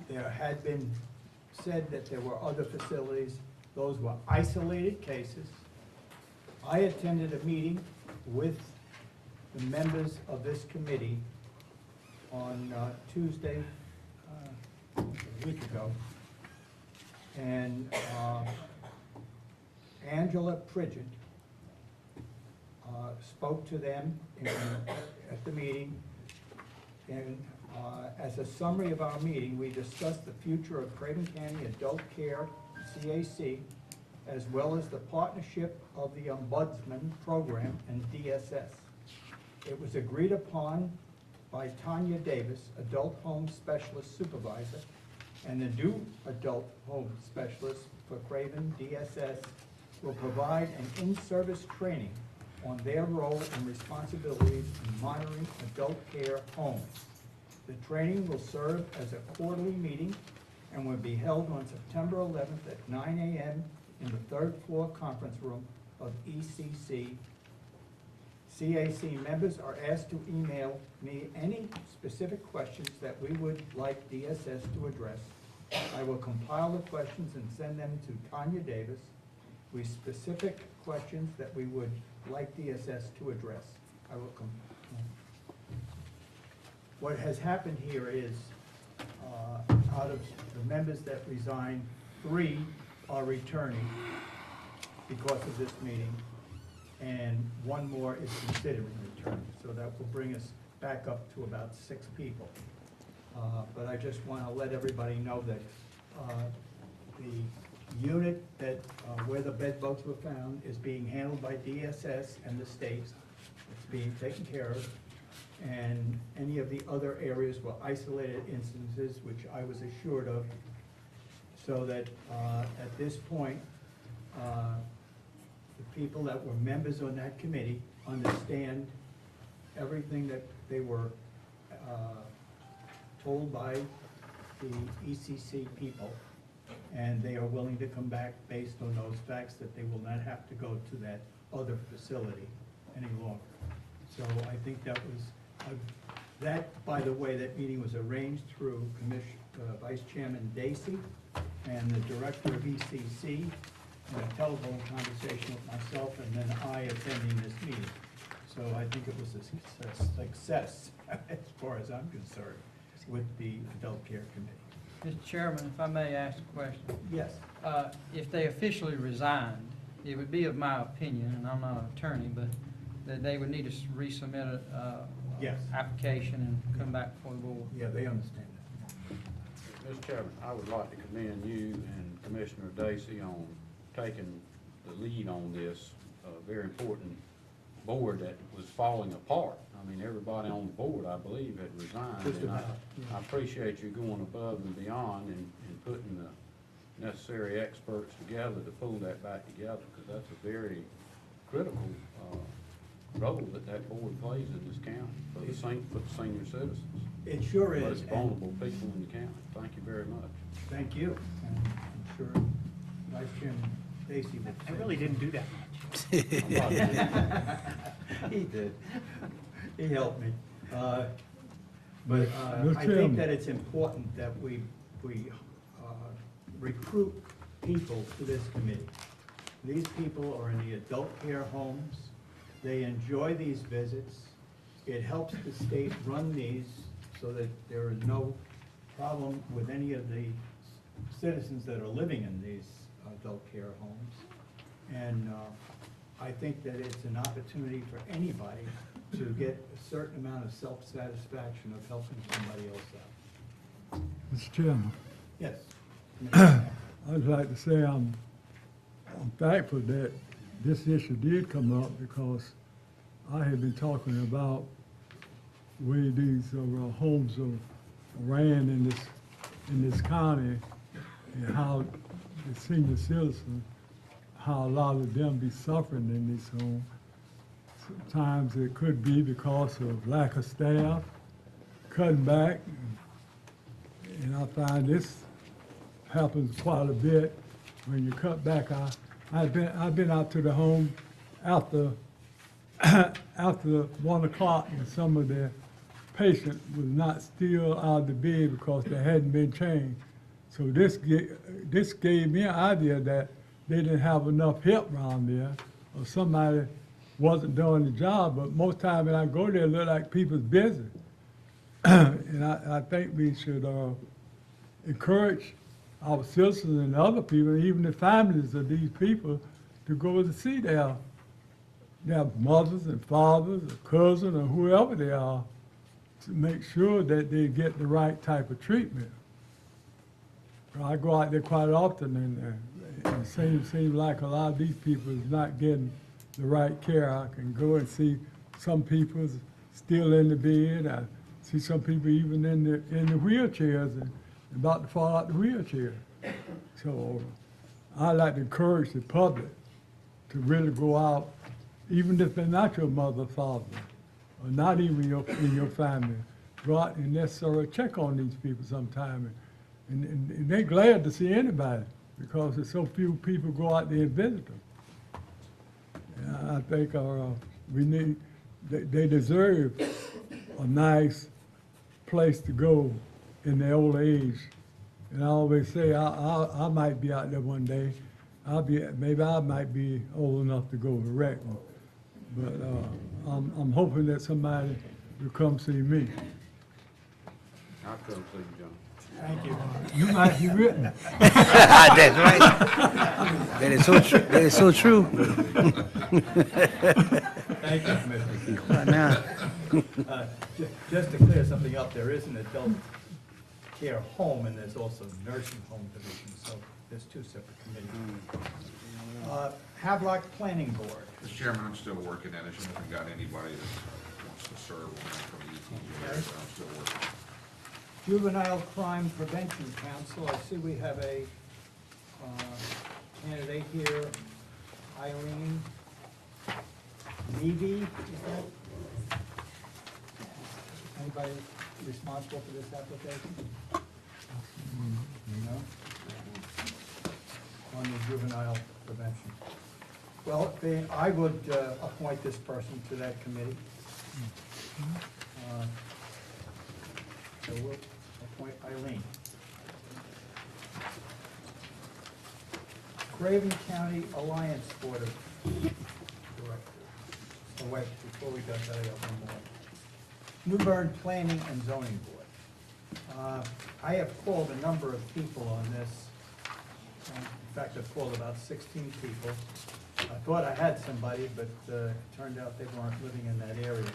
There had been said that there were other facilities. Those were isolated cases. I attended a meeting with the members of this committee on Tuesday, a week ago, and Angela Pridgett spoke to them at the meeting, and as a summary of our meeting, we discussed the future of Craven County Adult Care, CAC, as well as the partnership of the Ombudsman Program and DSS. It was agreed upon by Tanya Davis, Adult Home Specialist Supervisor, and the new Adult Home Specialist for Craven DSS will provide an in-service training on their role and responsibilities in monitoring adult care homes. The training will serve as a quarterly meeting and will be held on September 11th at 9 a.m. in the third floor conference room of ECC. CAC members are asked to email me any specific questions that we would like DSS to address. I will compile the questions and send them to Tanya Davis with specific questions that we would like DSS to address. I will What has happened here is, out of the members that resigned, 3 are returning because of this meeting, and 1 more is considering returning. So that will bring us back up to about 6 people. But I just want to let everybody know that the unit that where the bed bugs were found is being handled by DSS and the state. It's being taken care of. And any of the other areas were isolated instances, which I was assured of, so that at this point, the people that were members on that committee understand everything that they were told by the ECC people, and they are willing to come back based on those facts that they will not have to go to that other facility any longer. So I think that was, that, by the way, that meeting was arranged through Vice Chairman Dacey and the Director of ECC, and a telephone conversation with myself, and then I attending this meeting. So I think it was a success, as far as I'm concerned, with the Adult Care Committee. Mr. Chairman, if I may ask a question. Yes. If they officially resigned, it would be of my opinion, and I'm not an attorney, but that they would need to resubmit a Yes. application and come back before the board. Yeah, they understand that. Mr. Chairman, I would like to commend you and Commissioner Dacey on taking the lead on this very important board that was falling apart. I mean, everybody on the board, I believe, had resigned. Just And about, I appreciate you going above and beyond and putting the necessary experts together to pull that back together, because that's a very critical role that board plays in this county for the senior citizens. It sure is. Most vulnerable people in the county. Thank you very much. Thank you. And I'm sure Vice Chairman Dacey would. I really didn't do that much. He did. He helped me. But Mr. I Chairman. think that it's important that we recruit people to this committee. These people are in the adult care homes. They enjoy these visits. It helps the state run these so that there is no problem with any of the citizens that are living in these adult care homes. And I think that it's an opportunity for anybody to get a certain amount of self-satisfaction of helping somebody else out. Mr. Chairman, Yes. I'd like to say I'm thankful that this issue did come up because I have been talking about the way these homes are ran in this county and how the senior citizens, how a lot of them be suffering in these homes. Sometimes it could be because of lack of staff, cutting back, and I find this happens quite a bit when you cut back. I've been out to the home after after 1 o'clock, and some of the patients was not still out of the bed because they hadn't been changed. So this gave me an idea that they didn't have enough help around there, or somebody wasn't doing the job. But most time when I go there, it look like people's busy. And I think we should encourage our citizens and other people, even the families of these people, to go to see their mothers and fathers, or cousins, or whoever they are, to make sure that they get the right type of treatment. I go out there quite often, and it seems like a lot of these people is not getting the right care. I can go and see some people still in the bed. I see some people even in the wheelchairs and about to fall out the wheelchair. So I like to encourage the public to really go out, even if they're not your mother or father, or not even in your family. Go out and necessarily check on these people sometime. And they're glad to see anybody because there's so few people go out there and visit them. And I think they deserve a nice place to go in their old age. And I always say I might be out there one day. Maybe I might be old enough to go to Reckon. But I'm hoping that somebody will come see me. I'll come see you, John. Thank you. You might be written. That's right. That is so true. That is so true. Thank you, Commissioner. Right now. Just to clear something up, there is an adult care home and there's also a nursing home division, so there's two separate committees. Havelock Planning Board. Mr. Chairman, I'm still working at it. I haven't got anybody that wants to serve on that from the ETJ, so I'm still working. Juvenile Crime Prevention Council, I see we have a candidate here, Eileen Levy, is that? Anybody responsible for this application? No? On the juvenile prevention. Well, I would appoint this person to that committee. So we'll appoint Eileen. Craven County Alliance Board of Directors. Oh, wait, before we got that, I got one more. New Bern Planning and Zoning Board. I have called a number of people on this. In fact, I've called about 16 people. I thought I had somebody, but it turned out they weren't living in that area.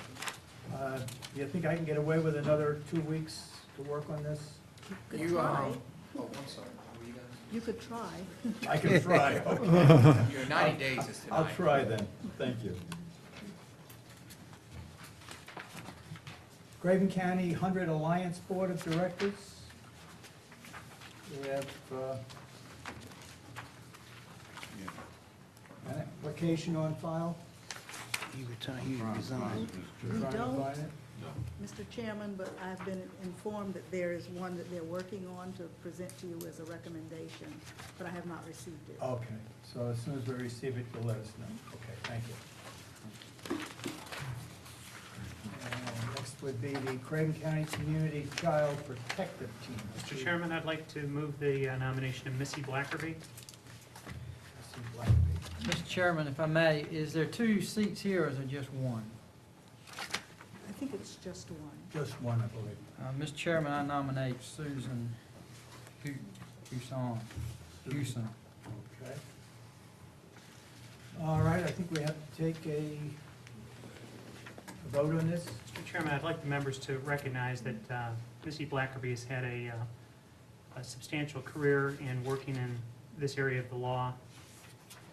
Do you think I can get away with another 2 weeks to work on this? You could try. Oh, I'm sorry. Were you guys? You could try. I can try, okay. Your 90 days is tonight. I'll try then, thank you. Craven County 100 Alliance Board of Directors. We have an application on file. He retired, he resigned. We Trying to don't, find it. Mr. Chairman, but I've been informed that there is one that they're working on to present to you as a recommendation, but I have not received it. Okay, so as soon as we receive it, you'll let us know. Okay, thank you. would be the Craven County Community Child Protective Team. Mr. Chairman, I'd like to move the nomination of Missy Blackerby. Mr. Chairman, if I may, is there 2 seats here or is there just one? I think it's just one. Just one, I believe. Mr. Chairman, I nominate Susan Houston. Okay. All right, I think we have to take a vote on this. Mr. Chairman, I'd like the members to recognize that Missy Blackerby has had a substantial career in working in this area of the law.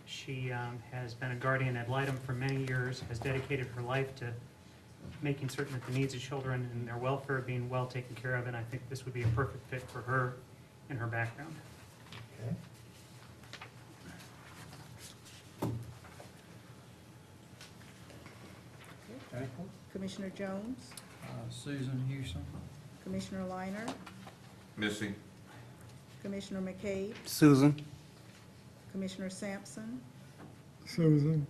She has been a guardian ad litem for many years, has dedicated her life to making certain that the needs of children and their welfare are being well taken care of, and I think this would be a perfect fit for her and her background. Okay. Okay. Commissioner Jones, Susan Houston. Commissioner Liner, Missy. Commissioner McCabe, Susan. Commissioner Sampson, Susan.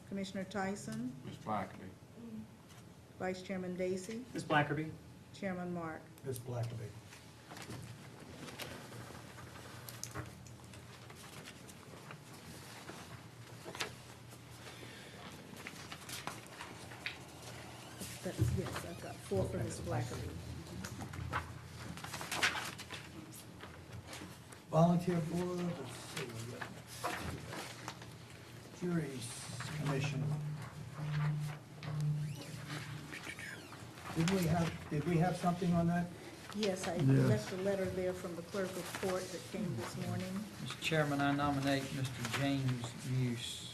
Commissioner Tyson, Ms. Blackley. Vice Chairman Daisy, Ms. Blackerby? Chairman Mark. Ms. Blackerby. Yes, I've got 4 for Ms. Blackerby. Volunteer board, let's see. Juries Commission. Did we have something on that? Yes, I Yes. left a letter there from the clerk of court that came this morning. Mr. Chairman, I nominate Mr. James Muse.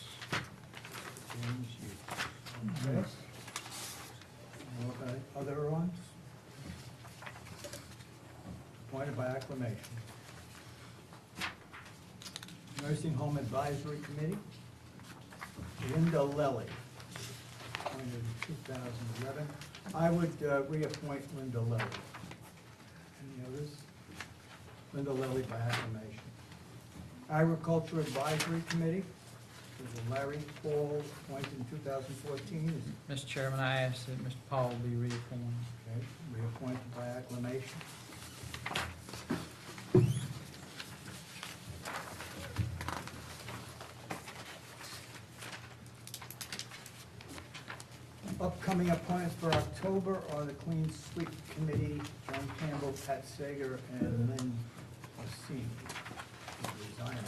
James Hughes. Okay. Okay, other ones? Appointed by acclamation. Nursing Home Advisory Committee, Linda Lilly, appointed in 2011. I would reappoint Linda Lilly. Any others? Linda Lilly by acclamation. Agriculture Advisory Committee, there's a Larry Paul, appointed in 2014. Mr. Chairman, I ask that Mr. Paul be reappointed. Okay, reappointed by acclamation. Upcoming appointments for October are the Clean Sweep Committee, John Campbell, Pat Sager, and Lynn Ossini. Resigning.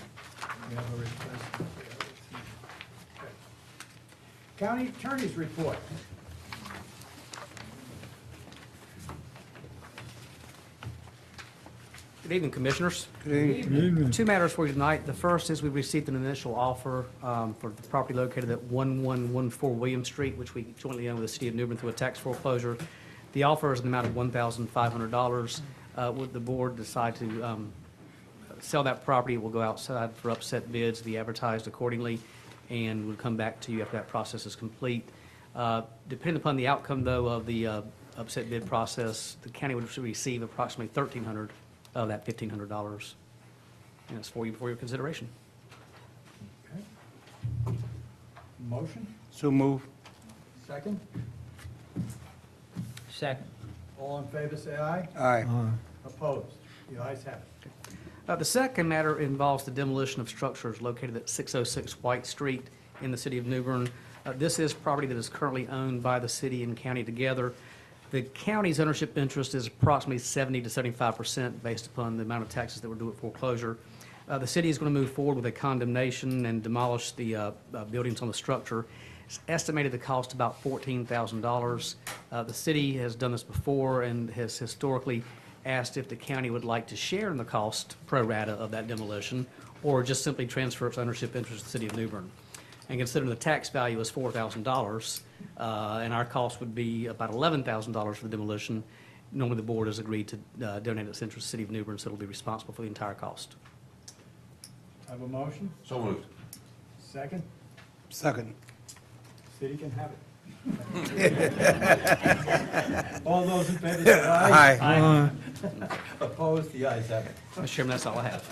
We have a request. Okay. County Attorney's Report. Good evening, Commissioners. Good evening. 2 matters for you tonight. The first is we received an initial offer for the property located at 1114 William Street, which we jointly own with the City of New Bern through a tax foreclosure. The offer is an amount of $1,500. Would the board decide to sell that property, it will go outside for upset bids, be advertised accordingly, and we'll come back to you after that process is complete. Depending upon the outcome, though, of the upset bid process, the county would receive approximately $1,300 of that $1,500. And it's for your consideration. Okay. Motion, So move. second. Second. All in favor, say aye. Aye. Opposed? The ayes have it. The second matter involves the demolition of structures located at 606 White Street in the city of New Bern. This is property that is currently owned by the city and county together. The county's ownership interest is approximately 70 to 75% based upon the amount of taxes that were due at foreclosure. The city is going to move forward with a condemnation and demolish the buildings on the structure. It's estimated to cost about $14,000. The city has done this before and has historically asked if the county would like to share in the cost pro rata of that demolition or just simply transfer its ownership interest to the city of New Bern. And considering the tax value is $4,000, and our cost would be about $11,000 for the demolition, normally the board has agreed to donate its interest to the city of New Bern, so it'll be responsible for the entire cost. Have a motion? So moved. Second? Second. City can have it. All those in favor say aye. Aye. Opposed? The ayes have it. Mr. Chairman, that's all I have.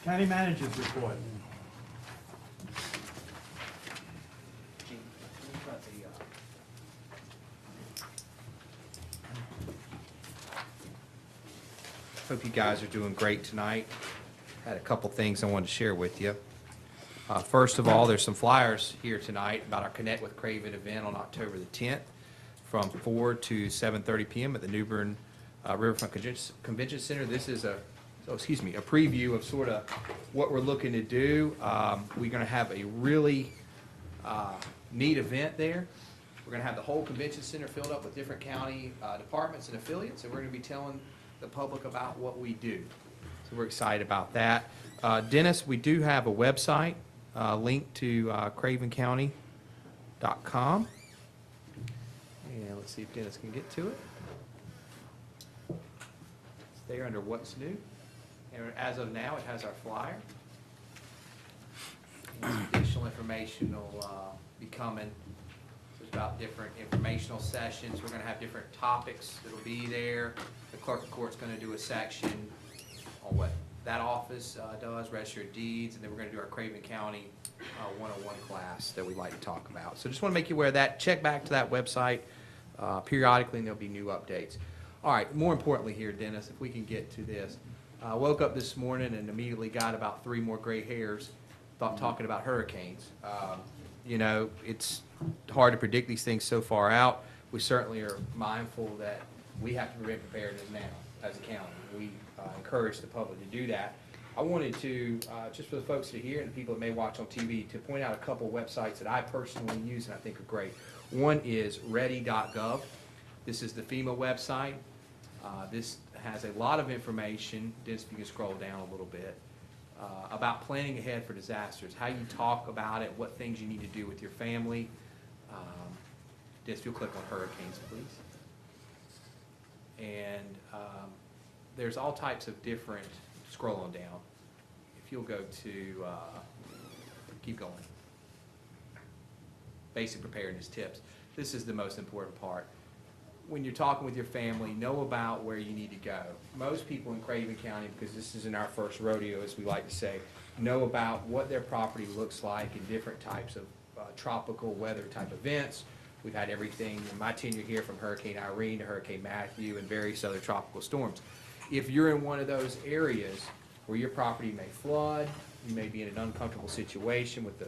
County Manager's Report. hope you guys are doing great tonight. Had a couple things I wanted to share with you. First of all, there's some flyers here tonight about our Connect with Craven event on October the 10th from 4 to 7:30 p.m. at the New Bern Riverfront Convention Center. This is a preview of sort of what we're looking to do. We're going to have a really neat event there. We're going to have the whole convention center filled up with different county departments and affiliates, and we're going to be telling the public about what we do. So we're excited about that. Dennis, we do have a website linked to cravencounty.com. And let's see if Dennis can get to it. It's there under What's New. And as of now, it has our flyer. And some additional information will be coming. So it's about different informational sessions. We're going to have different topics that will be there. The clerk of court's going to do a section on what that office does, register of deeds, and then we're going to do our Craven County 101 class that we like to talk about. So just want to make you aware of that. Check back to that website periodically, and there'll be new updates. All right, more importantly here, Dennis, if we can get to this. I woke up this morning and immediately got about 3 more gray hairs talking about hurricanes. You know, it's hard to predict these things so far out. We certainly are mindful that we have to be prepared now as a county. We encourage the public to do that. I wanted to, just for the folks that are here and the people that may watch on TV, to point out a couple of websites that I personally use and I think are great. One is ready.gov. This is the FEMA website. This has a lot of information, Dennis, if you can scroll down a little bit, about planning ahead for disasters, how you talk about it, what things you need to do with your family. Dennis, if you'll click on hurricanes, please. And there's all types of different, scroll on down. If you'll go to, keep going. Basic preparedness tips. This is the most important part. When you're talking with your family, know about where you need to go. Most people in Craven County, because this isn't our first rodeo, as we like to say, know about what their property looks like in different types of tropical weather type events. We've had everything in my tenure here from Hurricane Irene to Hurricane Matthew and various other tropical storms. If you're in one of those areas where your property may flood, you may be in an uncomfortable situation with the,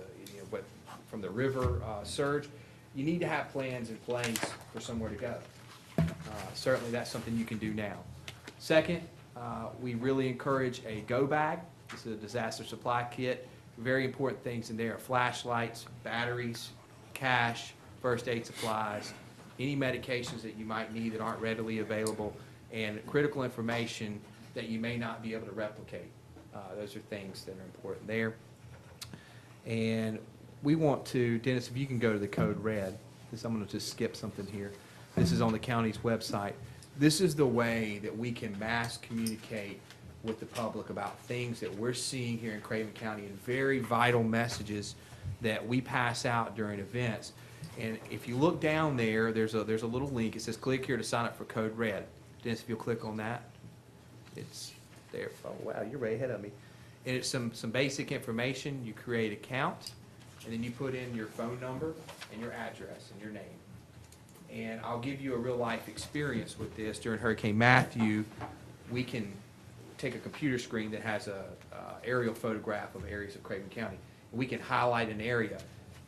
from the river surge, you need to have plans in place for somewhere to go. Certainly that's something you can do now. Second, we really encourage a go bag. This is a disaster supply kit. Very important things in there are flashlights, batteries, cash, first aid supplies, any medications that you might need that aren't readily available, and critical information that you may not be able to replicate. Those are things that are important there. And we want to, Dennis, if you can go to the code red, because I'm going to just skip something here. This is on the county's website. This is the way that we can mass communicate with the public about things that we're seeing here in Craven County and very vital messages that we pass out during events. And if you look down there, there's a little link. It says click here to sign up for Code Red. Dennis, if you'll click on that, it's there. Oh, wow, you're way ahead of me. And it's some basic information. You create an account, and then you put in your phone number and your address and your name. And I'll give you a real-life experience with this. During Hurricane Matthew, we can take a computer screen that has a aerial photograph of areas of Craven County. And we can highlight an area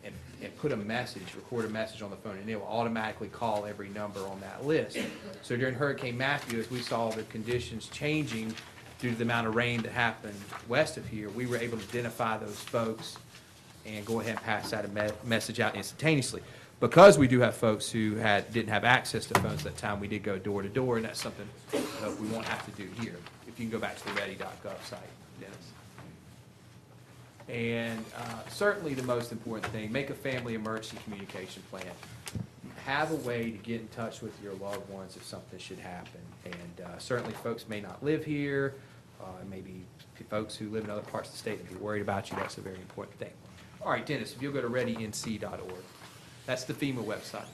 and put a message, record a message on the phone, and it will automatically call every number on that list. So during Hurricane Matthew, as we saw the conditions changing due to the amount of rain that happened west of here, we were able to identify those folks and go ahead and pass that message out instantaneously. Because we do have folks who didn't have access to phones at that time, we did go door to door, and that's something we won't have to do here. If you can go back to the ready.gov site, Dennis. And certainly the most important thing, make a family emergency communication plan. Have a way to get in touch with your loved ones if something should happen. And certainly folks may not live here, maybe folks who live in other parts of the state and be worried about you. That's a very important thing. All right, Dennis, if you'll go to readync.org. That's the FEMA website.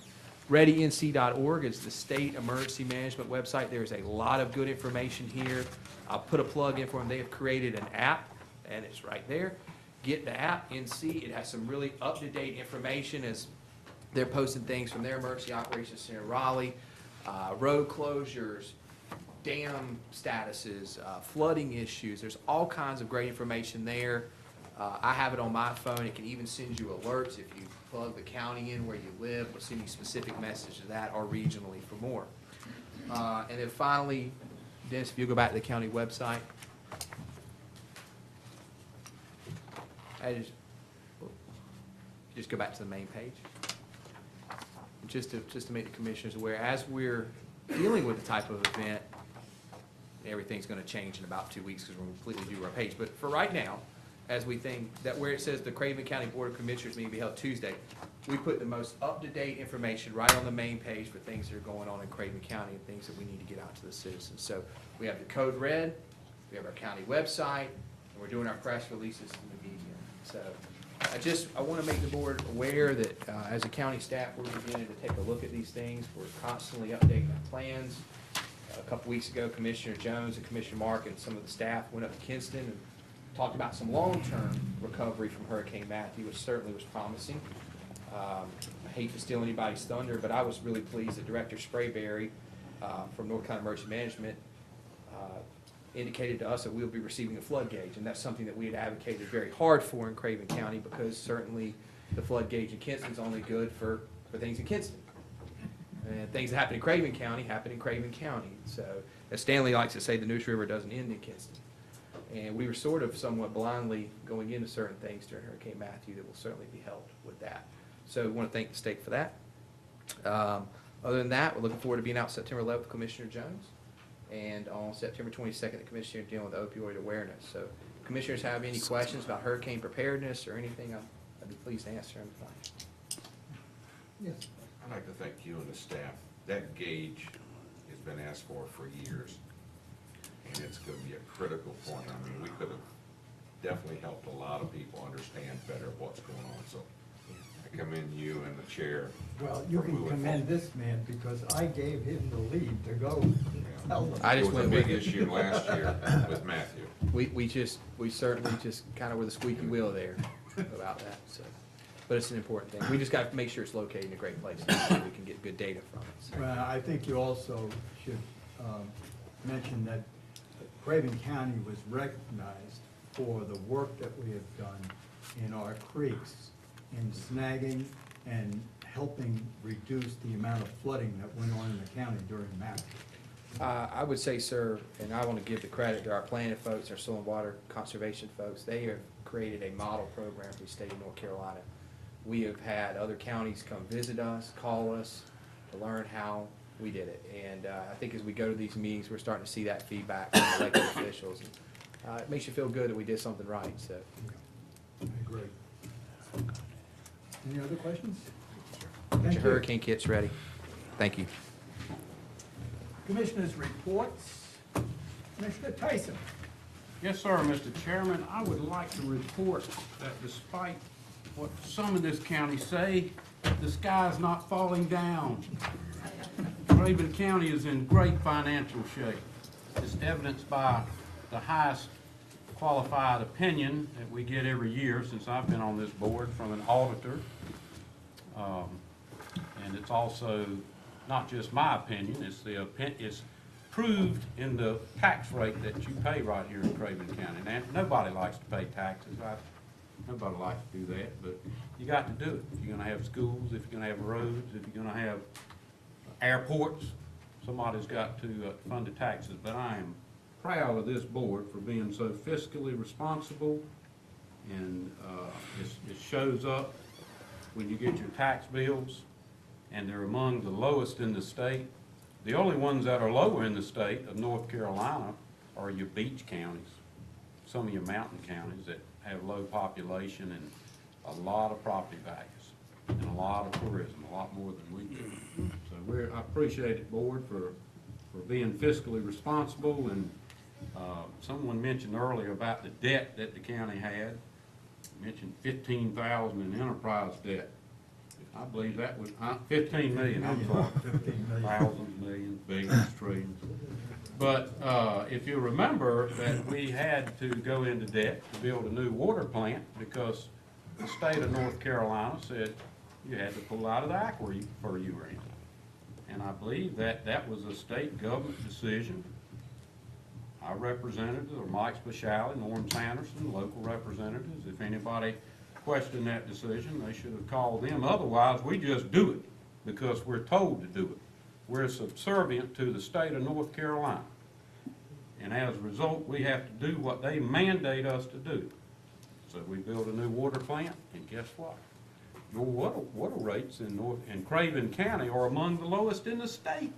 ReadyNC.org is the state emergency management website. There's a lot of good information here. I'll put a plug in for them. They have created an app, and it's right there. Get the app, NC. It has some really up-to-date information as they're posting things from their emergency operations center in Raleigh, road closures, dam statuses, flooding issues. There's all kinds of great information there. I have it on my phone. It can even send you alerts if you plug the county in where you live. It'll send you specific messages of that or regionally for more. And then finally, Dennis, if you go back to the county website. Just go back to the main page. Just to make the commissioners aware, as we're dealing with the type of event, everything's gonna change in about 2 weeks because we're completely due our page. But for right now, as we think that where it says the Craven County Board of Commissioners meeting will be held Tuesday, we put the most up-to-date information right on the main page for things that are going on in Craven County and things that we need to get out to the citizens. So we have the code red, we have our county website, and we're doing our press releases in the media. So I want to make the board aware that as a county staff, we're beginning to take a look at these things. We're constantly updating our plans. A couple weeks ago, Commissioner Jones and Commissioner Mark and some of the staff went up to Kinston and talked about some long-term recovery from Hurricane Matthew, which certainly was promising. I hate to steal anybody's thunder, but I was really pleased that Director Sprayberry from North Carolina Emergency Management indicated to us that we'll be receiving a flood gauge, and that's something that we had advocated very hard for in Craven County, because certainly the flood gauge in Kinston is only good for things in Kinston. And things that happen in Craven County happen in Craven County. So, as Stanley likes to say, the Neuse River doesn't end in Kinston. And we were sort of somewhat blindly going into certain things during Hurricane Matthew that will certainly be helped with that. So we want to thank the state for that. Other than that, we're looking forward to being out September 11th with Commissioner Jones. And on September 22nd, the commissioner dealing with opioid awareness. So if commissioners have any questions about hurricane preparedness or anything, I'd be pleased to answer them. Yes. I'd like to thank you and the staff. That gauge has been asked for years, and it's going to be a critical point. I mean, we could have definitely helped a lot of people understand better what's going on. So I commend you and the chair. Well, you can commend this man because I gave him the lead to go. I just it was a big issue last year with Matthew. We certainly just kind of were the squeaky wheel there about that. So, but it's an important thing. We just got to make sure it's located in a great place so we can get good data from it. So. Well, I think you also should mention that Craven County was recognized for the work that we have done in our creeks, in snagging and helping reduce the amount of flooding that went on in the county during Matthew. I would say, sir, and I want to give the credit to our planning folks, our soil and water conservation folks. They have created a model program for the state of North Carolina. We have had other counties come visit us, call us to learn how we did it. And I think as we go to these meetings, we're starting to see that feedback from elected officials. And, it makes you feel good that we did something right. So. I agree. Any other questions? Get your hurricane kits ready. Thank you. Commissioners' reports. Commissioner Tyson. Yes, sir, Mr. Chairman. I would like to report that despite what some in this county say, the sky's not falling down. Craven County is in great financial shape. It's evidenced by the highest qualified opinion that we get every year since I've been on this board from an auditor. And it's also not just my opinion, it's proved in the tax rate that you pay right here in Craven County. And nobody likes to pay taxes, right? Nobody likes to do that, but you got to do it. If you're gonna have schools, if you're gonna have roads, if you're gonna have airports, somebody's got to fund the taxes. But I am proud of this board for being so fiscally responsible, and it shows up when you get your tax bills, and they're among the lowest in the state. The only ones that are lower in the state of North Carolina are your beach counties, some of your mountain counties that have low population and a lot of property values and a lot of tourism, a lot more than we do. So I appreciate it, board, for being fiscally responsible. And someone mentioned earlier about the debt that the county had. Mentioned 15,000 in enterprise debt. I believe that was 15 million. I'm sorry, 15 million. Thousands, millions, billions, trillions. But if you remember that we had to go into debt to build a new water plant because the state of North Carolina said you had to pull out of the aquifer you were in. And I believe that was a state government decision Our representatives are Mike Spishali, Norm Sanderson, local representatives. If anybody questioned that decision, they should have called them. Otherwise, we just do it because we're told to do it. We're subservient to the state of North Carolina. And as a result, we have to do what they mandate us to do. So we build a new water plant, and guess what? Your water rates in Craven County are among the lowest in the state.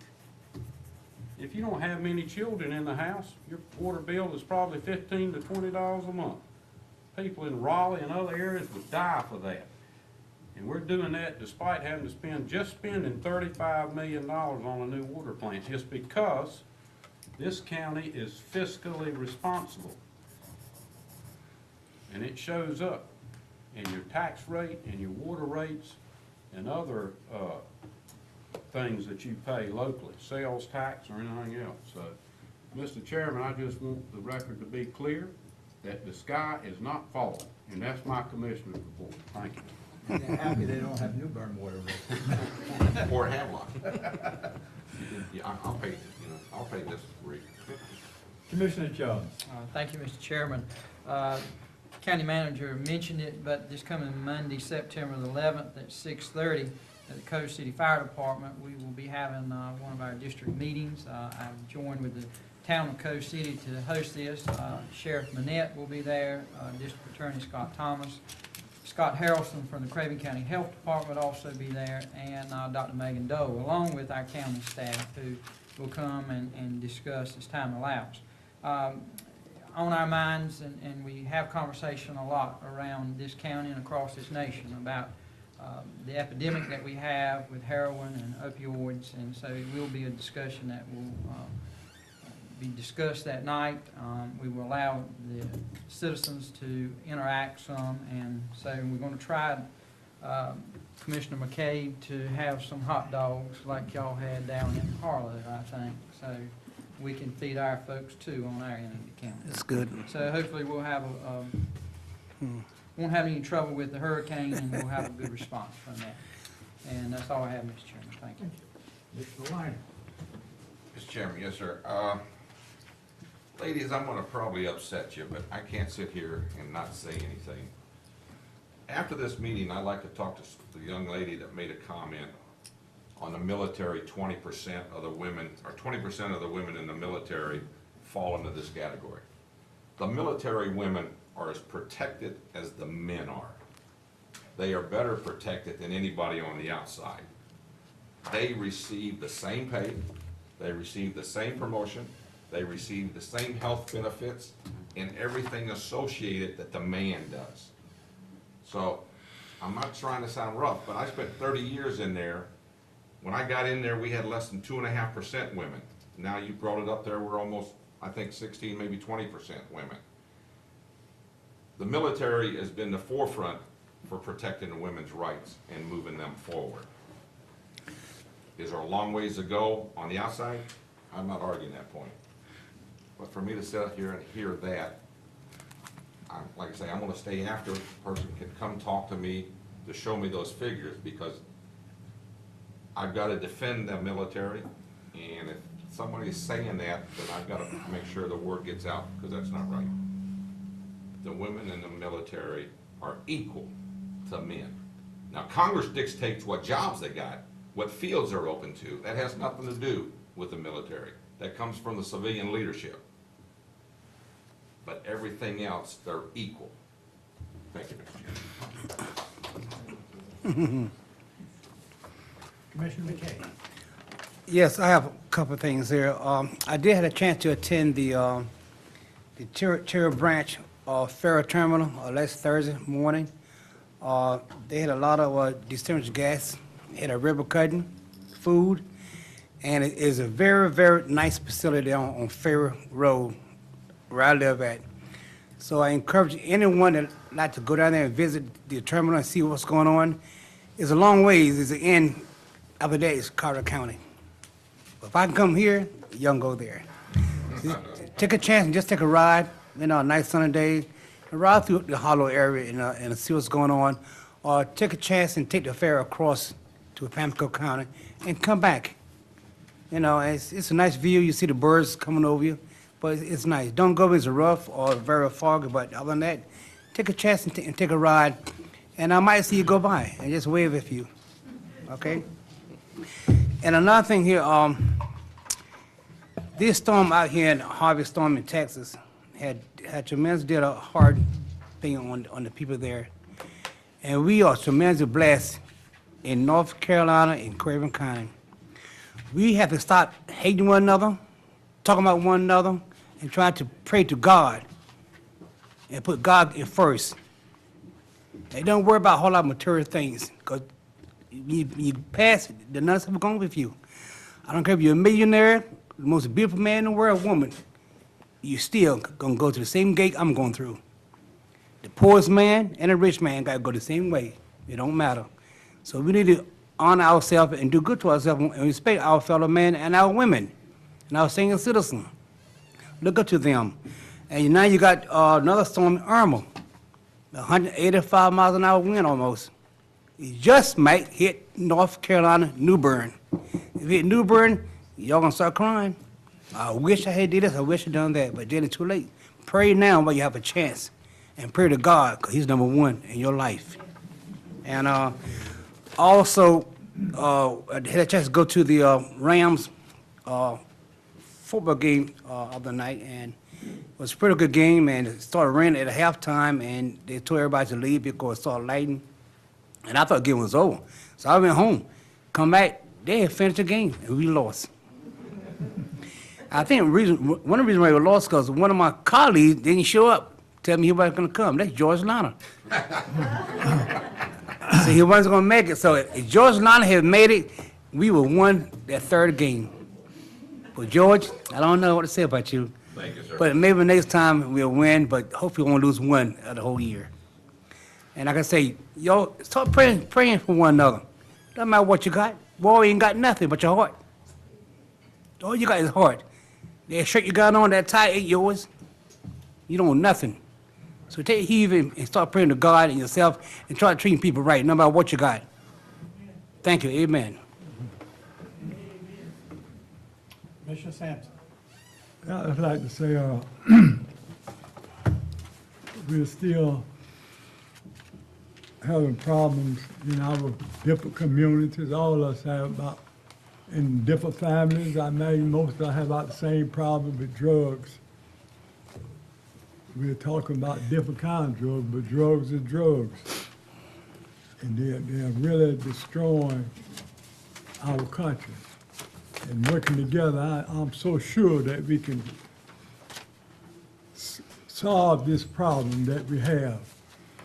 If you don't have many children in the house, your water bill is probably $15 to $20 a month. People in Raleigh and other areas would die for that. And we're doing that despite having to spending $35 million on a new water plant, just because this county is fiscally responsible. And it shows up in your tax rate and your water rates and other things that you pay locally, sales tax or anything else. So, Mr. Chairman, I just want the record to be clear that the sky is not falling, and that's my commissioner's report. Thank you. They're happy they don't have New Bern water rates. Or Havelock. Yeah, I'll pay, I'll pay this rate. Commissioner Jones. Thank you, Mr. Chairman. County manager mentioned it, but this coming Monday, September the 11th at 6:30 at the Coast City Fire Department, we will be having one of our district meetings. I've joined with the town of Coast City to host this. Sheriff Manette will be there, District Attorney Scott Thomas, Scott Harrelson from the Craven County Health Department will also be there, and Dr. Megan Doe, along with our county staff who will come and discuss as time allows. On our minds, and we have conversation a lot around this county and across this nation about the epidemic that we have with heroin and opioids, and so it will be a discussion that will be discussed that night. We will allow the citizens to interact some, and so we're going to try, Commissioner McCabe, to have some hot dogs like y'all had down in Harlow, I think, so we can feed our folks too on our end of the county. That's good. So hopefully we'll have won't have any trouble with the hurricane, and we'll have a good response from that. And that's all I have, Mr. Chairman. Thank you. Mr. Lyon. Mr. Chairman, yes, sir. Ladies, I'm gonna probably upset you, but I can't sit here and not say anything. After this meeting, I'd like to talk to the young lady that made a comment on the military. 20% of the women, or 20% of the women in the military fall into this category. The military women are as protected as the men are. They are better protected than anybody on the outside. They receive the same pay, they receive the same promotion, they receive the same health benefits and everything associated that the man does. So, I'm not trying to sound rough, but I spent 30 years in there. When I got in there, we had less than 2.5% women. Now you brought it up there, we're almost, I think, 16, maybe 20% women. The military has been the forefront for protecting the women's rights and moving them forward. Is there a long ways to go on the outside? I'm not arguing that point. But for me to sit here and hear that, like I say, I'm gonna stay after the person can come talk to me to show me those figures, because I've got to defend the military, and if somebody's saying that, then I've got to make sure the word gets out, because that's not right. The women in the military are equal to men. Now, Congress dictates what jobs they got, what fields they're open to. That has nothing to do with the military. That comes from the civilian leadership. But everything else, they're equal. Thank you, Mr. Chairman. Commissioner McKay. Yes, I have a couple of things here. I did have a chance to attend the Cherry Branch Ferry Terminal last Thursday morning. They had a lot of distinguished guests, had a ribbon cutting, food, and it is a very, very nice facility on Ferry Road where I live at. So I encourage anyone that like to go down there and visit the terminal and see what's going on. It's a long ways. It's the end of the day. It's Carter County. But if I can come here, you can go there. Take a chance and just take a ride. A nice sunny day. Ride through the Hollow area and see what's going on. Or take a chance and take the ferry across to Pamlico County and come back. It's a nice view. You see the birds coming over you. but it's nice. Don't go if it's rough or very foggy, but other than that, take a chance and take a ride, and I might see you go by and just wave at you, okay? And another thing here, this storm out here in Harvey Storm in Texas had tremendous did a hard thing on the people there. And we are tremendously blessed in North Carolina, in Craven County. We have to stop hating one another, talking about one another, and trying to pray to God and put God in first. And don't worry about a whole lot of material things, because you pass it, the none of them going with you. I don't care if you're a millionaire, the most beautiful man in the world, woman, you still gonna go to the same gate I'm going through. The poorest man and the rich man gotta go the same way. It don't matter. So we need to honor ourselves and do good to ourselves and respect our fellow men and our women and our senior citizens. Look up to them. And now you got another storm, Irma, 185 miles an hour wind almost. It just might hit North Carolina, New Bern. If it hit New Bern, y'all gonna start crying. I wish I had did this, I wish I done that, but then it's too late. Pray now while you have a chance, and pray to God, because he's number one in your life. And also, I had a chance to go to the Rams football game of the night, and it was a pretty good game, and it started raining at halftime, and they told everybody to leave because it started lightning, and I thought the game was over. So I went home, come back, they had finished the game, and we lost. I think one of the reasons why we lost because one of my colleagues didn't show up, tell me he wasn't going to come. That's George Lana. So he wasn't going to make it. So if George Lana had made it, we would have won that third game. But George, I don't know what to say about you. Thank you, sir. But maybe next time we'll win, but hopefully we won't lose one of the whole year. And like I say, y'all, start praying for one another. Doesn't matter what you got. Boy, you ain't got nothing but your heart. All you got is heart. That shirt you got on, that tie ain't yours. You don't want nothing. So take heed and start praying to God and yourself and try treating people right, no matter what you got. Thank you. Amen. Commissioner Sampson. I'd like to say, we're still having problems in our different communities. All of us have about, in different families, I imagine most of us have about the same problem with drugs. We're talking about different kinds of drugs, but drugs are drugs. And they're really destroying our country. And working together, I'm so sure that we can solve this problem that we have.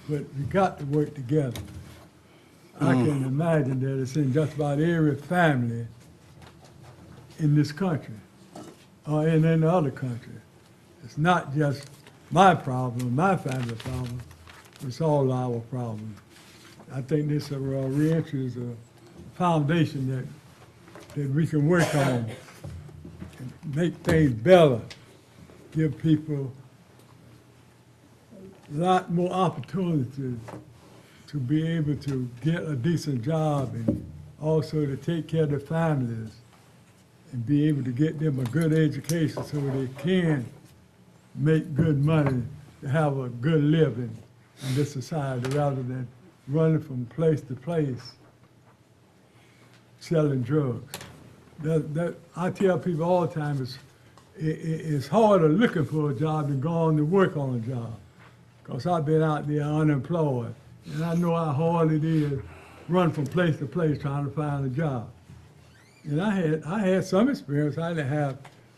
But we got to work together. I can imagine that it's in just about every family in this country, or in any other country. It's not just my problem, my family problem, it's all our problem. I think this reentry is a foundation that we can work on and make things better, give people a lot more opportunity to be able to get a decent job and also to take care of their families and be able to get them a good education so they can make good money to have a good living in this society rather than running from place to place selling drugs. I tell people all the time, it's harder looking for a job than going to work on a job. Because I've been out there unemployed, and I know how hard it is run from place to place trying to find a job. And I had some experience. I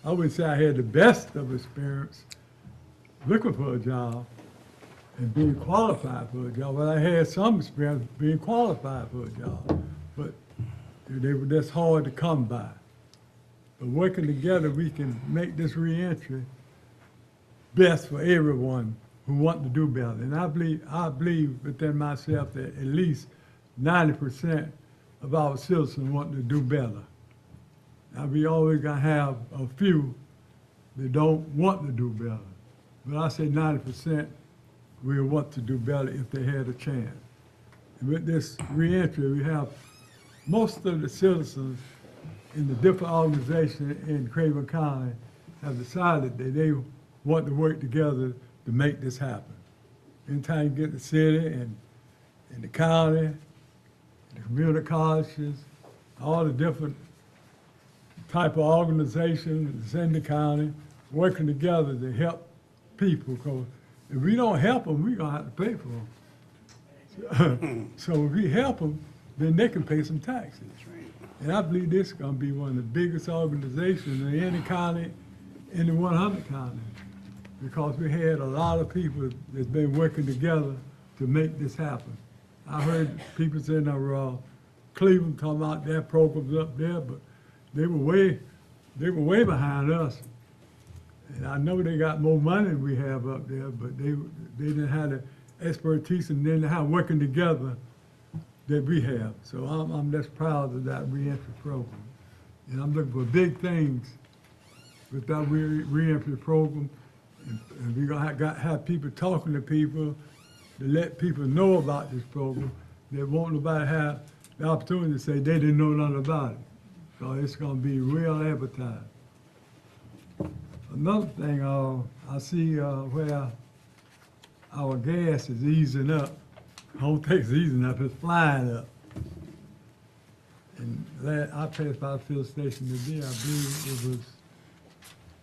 wouldn't say I had the best of experience looking for a job and being qualified for a job, but I had some experience being qualified for a job. But they were just hard to come by. But working together, we can make this reentry best for everyone who want to do better. And I believe within myself that at least 90% of our citizens want to do better. Now, we always gonna have a few that don't want to do better. But I say 90% will want to do better if they had a chance. And with this reentry, we have most of the citizens in the different organizations in Craven County have decided that they want to work together to make this happen. Anytime you get the city and the county, the community colleges, all the different type of organizations that's in the county, working together to help people, because if we don't help them, we're gonna have to pay for them. So if we help them, then they can pay some taxes. And I believe this is gonna be one of the biggest organizations in any county, in the 100 counties, because we had a lot of people that's been working together to make this happen. I heard people in Cleveland talking about their programs up there, but they were way behind us. And I know they got more money than we have up there, but they didn't have the expertise and didn't have working together that we have. So I'm just proud of that reentry program. And I'm looking for big things with that reentry program. And we're gonna have people talking to people to let people know about this program. That won't nobody have the opportunity to say they didn't know nothing about it. So it's gonna be real advertising. Another thing, I see where our gas is easing up. I don't think it's easing up, it's flying up. And I passed by the fill station today, I believe it was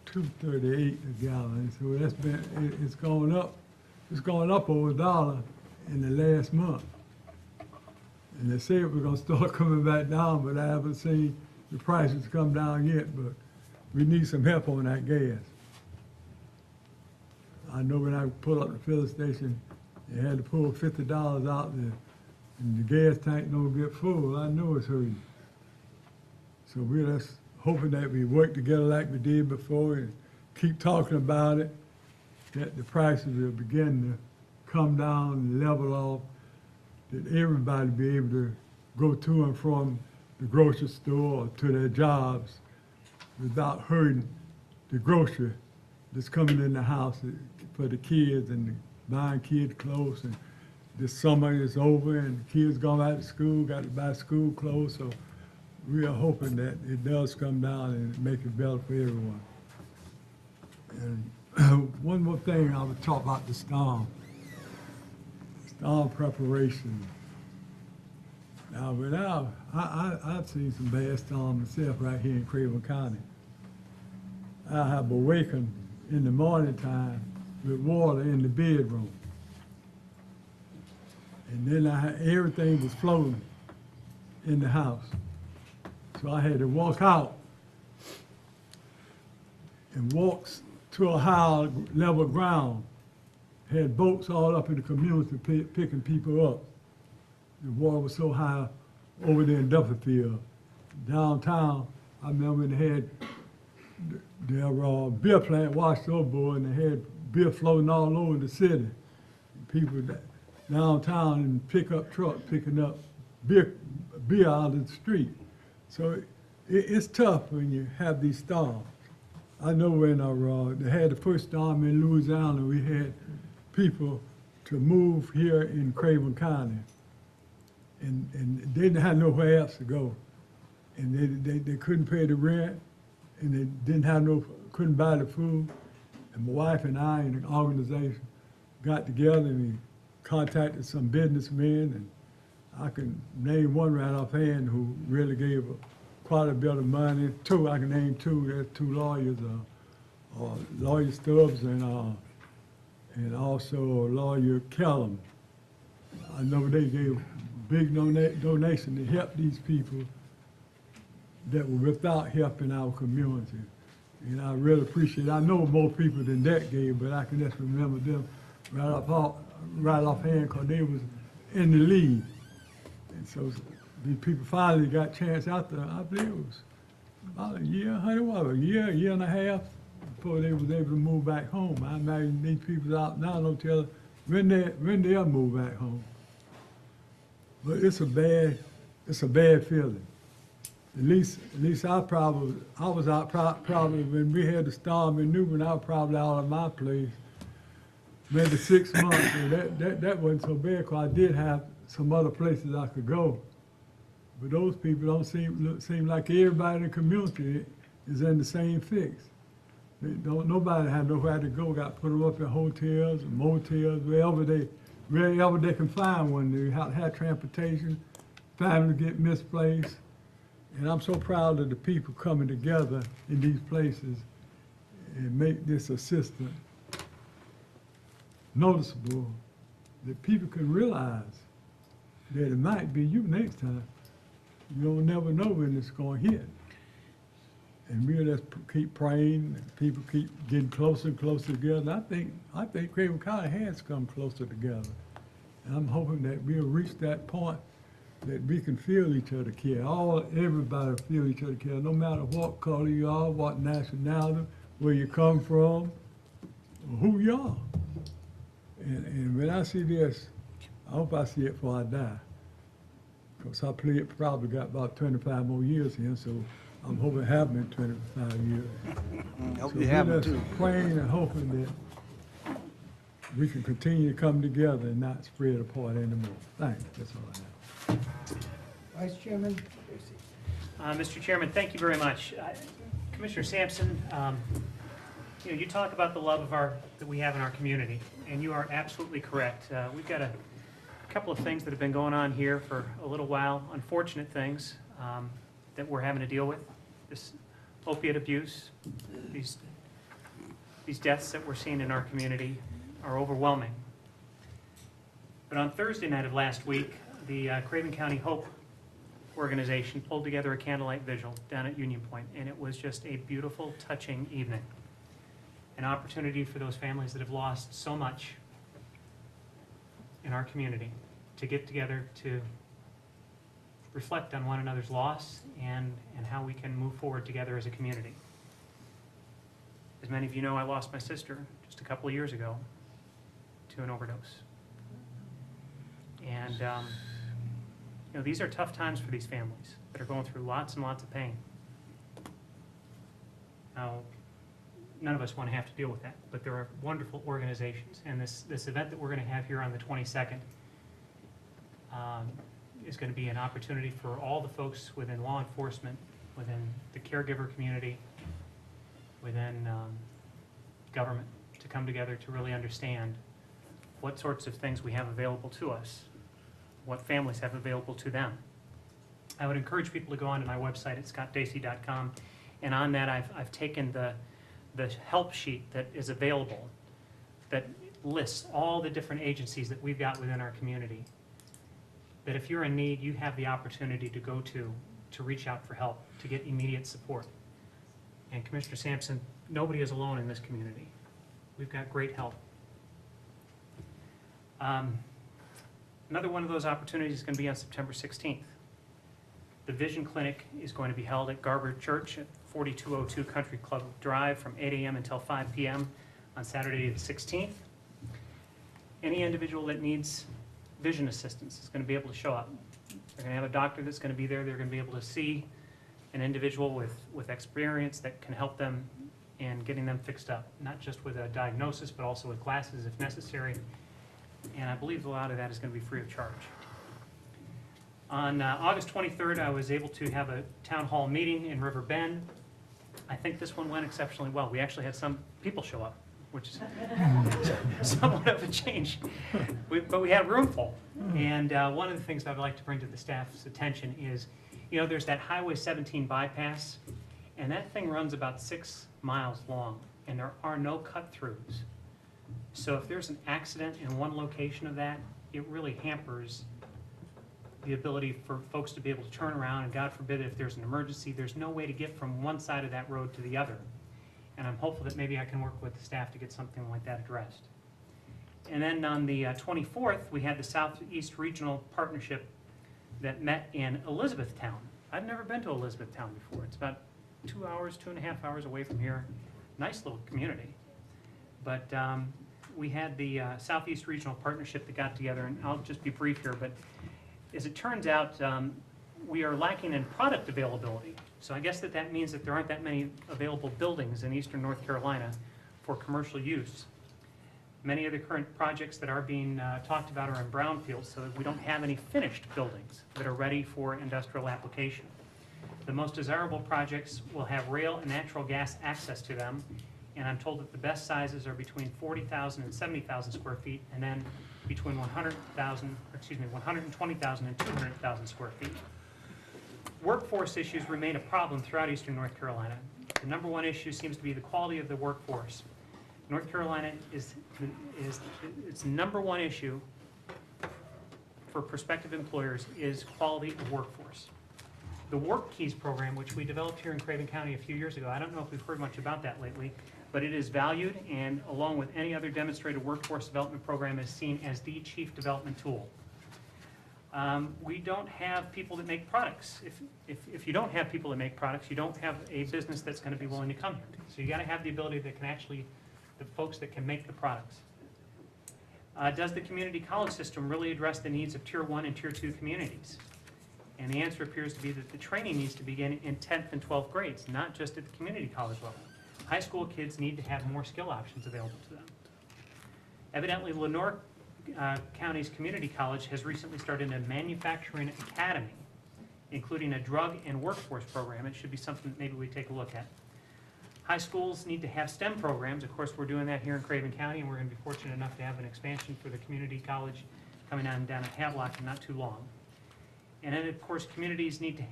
$2.38 a gallon. So that's it's going up over $1 in the last month. And they say it was gonna start coming back down, but I haven't seen the prices come down yet, but we need some help on that gas. I know when I pulled up the filling station, they had to pull $50 out there, and the gas tank don't get full. I know it's hurting. So we're just hoping that we work together like we did before and keep talking about it, that the prices will begin to come down and level off, that everybody be able to go to and from the grocery store or to their jobs without hurting the grocery that's coming in the house for the kids and buying kids clothes. And this summer is over and the kids going back to school, got to buy school clothes. So we are hoping that it does come down and make it better for everyone. And one more thing, I would talk about the storm preparation. Now, I've seen some bad storms myself right here in Craven County. I have awakened in the morning time with water in the bedroom. And then everything was floating in the house. So I had to walk out and walk to a high level ground. Had boats all up in the community picking people up. The water was so high over there in Dufferfield. Downtown, I remember when they had their beer plant washed overboard and they had beer floating all over the city. People downtown in pickup trucks picking up beer out of the street. So it's tough when you have these storms. I know when they had the first storm in Louisiana, we had people to move here in Craven County. And they didn't have nowhere else to go. And they couldn't pay the rent, and they couldn't buy the food. And my wife and I and the organization got together and we contacted some businessmen, and I can name one right offhand who really gave quite a bit of money. Two, I can name two. There's two lawyers, Lawyer Stubbs and also Lawyer Kellum. I know they gave big donation to help these people that were without help in our community. And I really appreciate it. I know more people than that gave, but I can just remember them right offhand because they was in the lead. And so these people finally got a chance after, I believe it was about a year and a half before they was able to move back home. I imagine these people out now don't tell when they'll move back home. But it's a bad feeling. At least I was out probably when we had the storm in New Bern, I was probably out of my place maybe 6 months. So that wasn't so bad because I did have some other places I could go. But those people don't seem like everybody in the community is in the same fix. Nobody had nowhere to go, got put them up in hotels and motels, wherever they can find one. They have transportation, families get misplaced. And I'm so proud of the people coming together in these places and make this assistance noticeable, that people can realize that it might be you next time. You don't never know when it's going to hit. And we'll just keep praying, and people keep getting closer and closer together. I think Craven County has come closer together. And I'm hoping that we'll reach that point that we can feel each other care. Everybody feel each other care, no matter what color you are, what nationality, where you come from, or who you are. And when I see this, I hope I see it before I die. Because I probably got about 25 more years here, so I'm hoping it happen in 25 years. Hope So you have we're it too. just praying and hoping that we can continue to come together and not spread apart anymore. Thanks, that's all I have. Vice Chairman? Mr. Chairman, thank you very much. Commissioner Sampson, you talk about the love that we have in our community, and you are absolutely correct. We've got a couple of things that have been going on here for a little while, unfortunate things that we're having to deal with. This opiate abuse, these deaths that we're seeing in our community are overwhelming. But on Thursday night of last week, the Craven County Hope organization pulled together a candlelight vigil down at Union Point, and it was just a beautiful, touching evening. An opportunity for those families that have lost so much in our community to get together to reflect on one another's loss and how we can move forward together as a community. As many of you know, I lost my sister just a couple of years ago to an overdose. And these are tough times for these families that are going through lots and lots of pain. Now, none of us want to have to deal with that, but there are wonderful organizations, and this event that we're going to have here on the 22nd is going to be an opportunity for all the folks within law enforcement, within the caregiver community, within government, to come together to really understand what sorts of things we have available to us, what families have available to them. I would encourage people to go onto my website at scottdacey.com, and on that I've taken the help sheet that is available that lists all the different agencies that we've got within our community, that if you're in need, you have the opportunity to go to reach out for help, to get immediate support. And Commissioner Sampson, nobody is alone in this community. We've got great help. Another one of those opportunities is going to be on September 16th. The Vision Clinic is going to be held at Garber Church at 4202 Country Club Drive from 8 a.m. until 5 p.m. on Saturday the 16th. Any individual that needs vision assistance is going to be able to show up. They're going to have a doctor that's going to be there. They're going to be able to see an individual with experience that can help them in getting them fixed up, not just with a diagnosis, but also with glasses if necessary. And I believe a lot of that is going to be free of charge. On August 23rd, I was able to have a town hall meeting in River Bend. I think this one went exceptionally well. We actually had some people show up, which is somewhat of a change. But we had a room full. And one of the things I'd like to bring to the staff's attention is, there's that Highway 17 bypass, and that thing runs about 6 miles long, and there are no cut-throughs. So if there's an accident in one location of that, it really hampers the ability for folks to be able to turn around, and God forbid if there's an emergency, there's no way to get from one side of that road to the other. And I'm hopeful that maybe I can work with the staff to get something like that addressed. And then on the 24th, we had the Southeast Regional Partnership that met in Elizabethtown. I've never been to Elizabethtown before. It's about 2.5 hours away from here. Nice little community. But we had the Southeast Regional Partnership that got together, and I'll just be brief here, but as it turns out, we are lacking in product availability. So I guess that means that there aren't that many available buildings in eastern North Carolina for commercial use. Many of the current projects that are being talked about are in brownfields, so that we don't have any finished buildings that are ready for industrial application. The most desirable projects will have rail and natural gas access to them, and I'm told that the best sizes are between 40,000 and 70,000 square feet, and then between 120,000 and 200,000 square feet. Workforce issues remain a problem throughout eastern North Carolina. The number one issue seems to be the quality of the workforce. North Carolina is its number one issue for prospective employers is quality of workforce. The Work Keys program, which we developed here in Craven County a few years ago, I don't know if we've heard much about that lately, but it is valued, and along with any other demonstrated workforce development program, is seen as the chief development tool. We don't have people that make products. If you don't have people that make products, you don't have a business that's going to be willing to come here. So you got to have the ability that can actually, the folks that can make the products. Does the community college system really address the needs of Tier 1 and Tier 2 communities? And the answer appears to be that the training needs to begin in 10th and 12th grades, not just at the community college level. High school kids need to have more skill options available to them. Evidently, Lenoir County's community college has recently started a manufacturing academy, including a drug and workforce program. It should be something that maybe we take a look at. High schools need to have STEM programs. Of course, we're doing that here in Craven County, and we're going to be fortunate enough to have an expansion for the community college coming on down at Havelock in not too long. And then, of course, communities need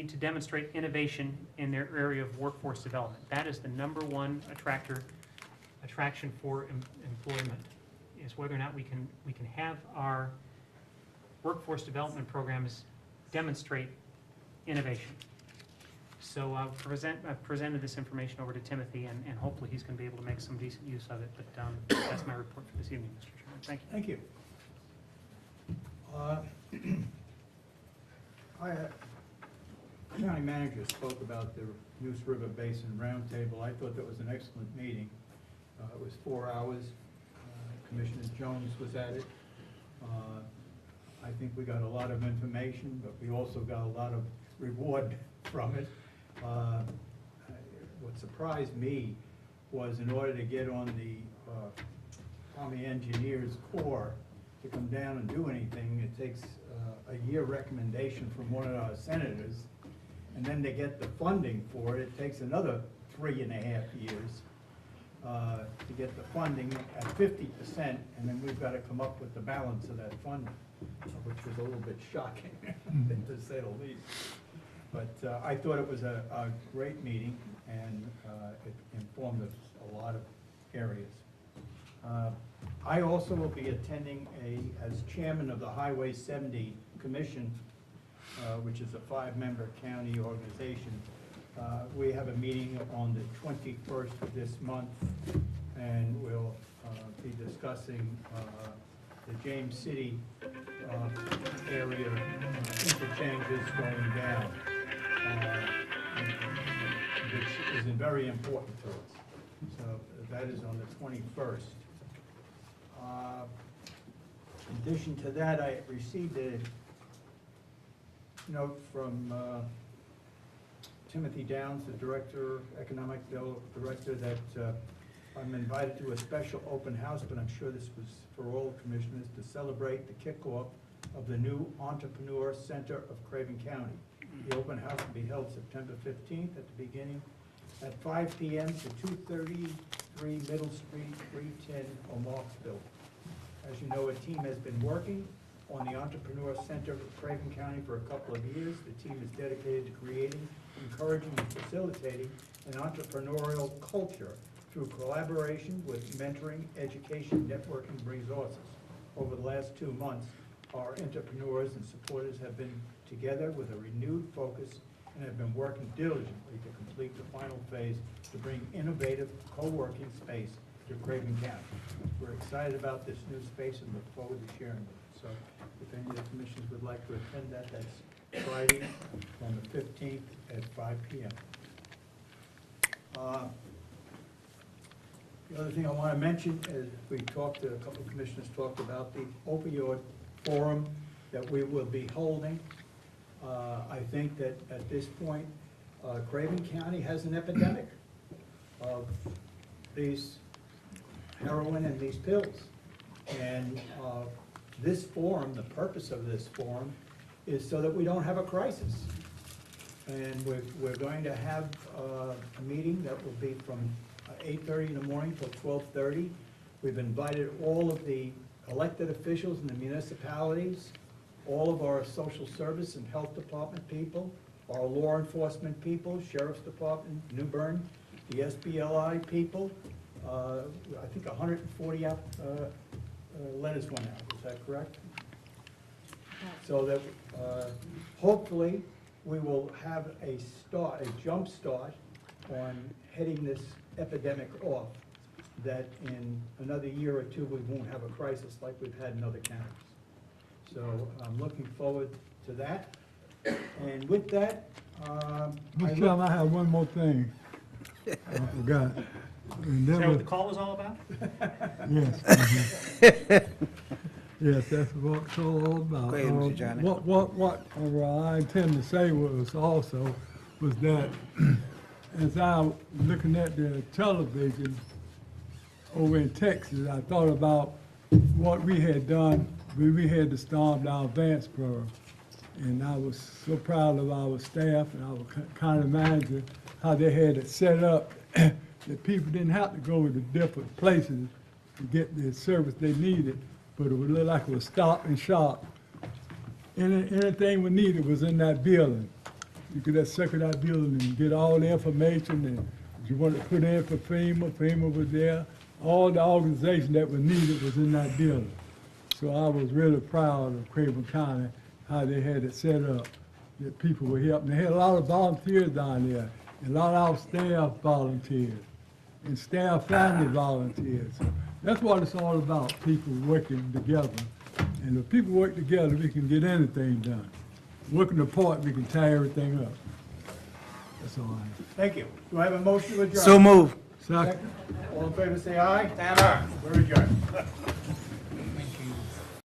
to demonstrate innovation in their area of workforce development. That is the number one attraction for employment, is whether or not we can have our workforce development programs demonstrate innovation. So I've presented this information over to Timothy, and hopefully he's going to be able to make some decent use of it. But that's my report for this evening, Mr. Chairman. Thank you. Thank you. County manager spoke about the Neuse River Basin Roundtable. I thought that was an excellent meeting. It was 4 hours. Commissioner Jones was at it. I think we got a lot of information, but we also got a lot of reward from it. What surprised me was, in order to get on the Army Engineers Corps to come down and do anything, it takes a year recommendation from one of our senators, and then to get the funding for it, it takes another 3.5 years to get the funding at 50%, and then we've got to come up with the balance of that funding, which was a little bit shocking, to say the least. But I thought it was a great meeting, and it informed us a lot of areas. I also will be attending as chairman of the Highway 70 Commission, which is a 5-member county organization. We have a meeting on the 21st of this month, and we'll be discussing the James City area interchanges going down, which is very important to us. So that is on the 21st. In addition to that, I received a note from Timothy Downs, the director, economic director, that I'm invited to a special open house, but I'm sure this was for all commissioners, to celebrate the kickoff of the new Entrepreneur Center of Craven County. The open house will be held September 15th at the beginning at 5 p.m. to 233 Middle Street, 310 O'Marksville. As you know, a team has been working on the Entrepreneur Center of Craven County for a couple of years. The team is dedicated to creating, encouraging, and facilitating an entrepreneurial culture through collaboration with mentoring, education, networking resources. Over the last 2 months, our entrepreneurs and supporters have been together with a renewed focus and have been working diligently to complete the final phase to bring innovative co-working space to Craven County. We're excited about this new space and look forward to sharing it. So if any of the commissioners would like to attend that, that's Friday on the 15th at 5 p.m. The other thing I want to mention is a couple of commissioners talked about the opioid forum that we will be holding. I think that at this point, Craven County has an epidemic of these heroin and these pills. And this forum, the purpose of this forum, is so that we don't have a crisis. And we're going to have a meeting that will be from 8:30 in the morning till 12:30. We've invited all of the elected officials in the municipalities, all of our social service and health department people, our law enforcement people, sheriff's department, New Bern, the SBLI people. I think 140 letters went out, is that correct? So that hopefully we will have a jump start on heading this epidemic off, that in another year or two, we won't have a crisis like we've had in other counties. So I'm looking forward to that. And with that, Mr. Chairman, I have one more thing. I forgot. And Is that what was- the call was all about? Yes. Yes, that's what it's all about. Go ahead, Mr. Johnny. What I intend to say was that as I was looking at the television over in Texas, I thought about what we had done when we had to storm down Vanceburg. And I was so proud of our staff, and I was kind of imagine how they had it set up that people didn't have to go to different places to get the service they needed, but it would look like it was stop and shop. Anything we needed was in that building. You could just circle that building and get all the information, and if you wanted to put in for FEMA was there. All the organization that was needed was in that building. So I was really proud of Craven County, how they had it set up, that people were helping. They had a lot of volunteers down there, and a lot of our staff volunteers, and staff family volunteers. So that's what it's all about, people working together. And if people work together, we can get anything done. Working apart, we can tie everything up. That's all I have. thank you. Do I have a motion to adjourn? So move. Second. All in favor, say aye. Stand up. We're adjourned.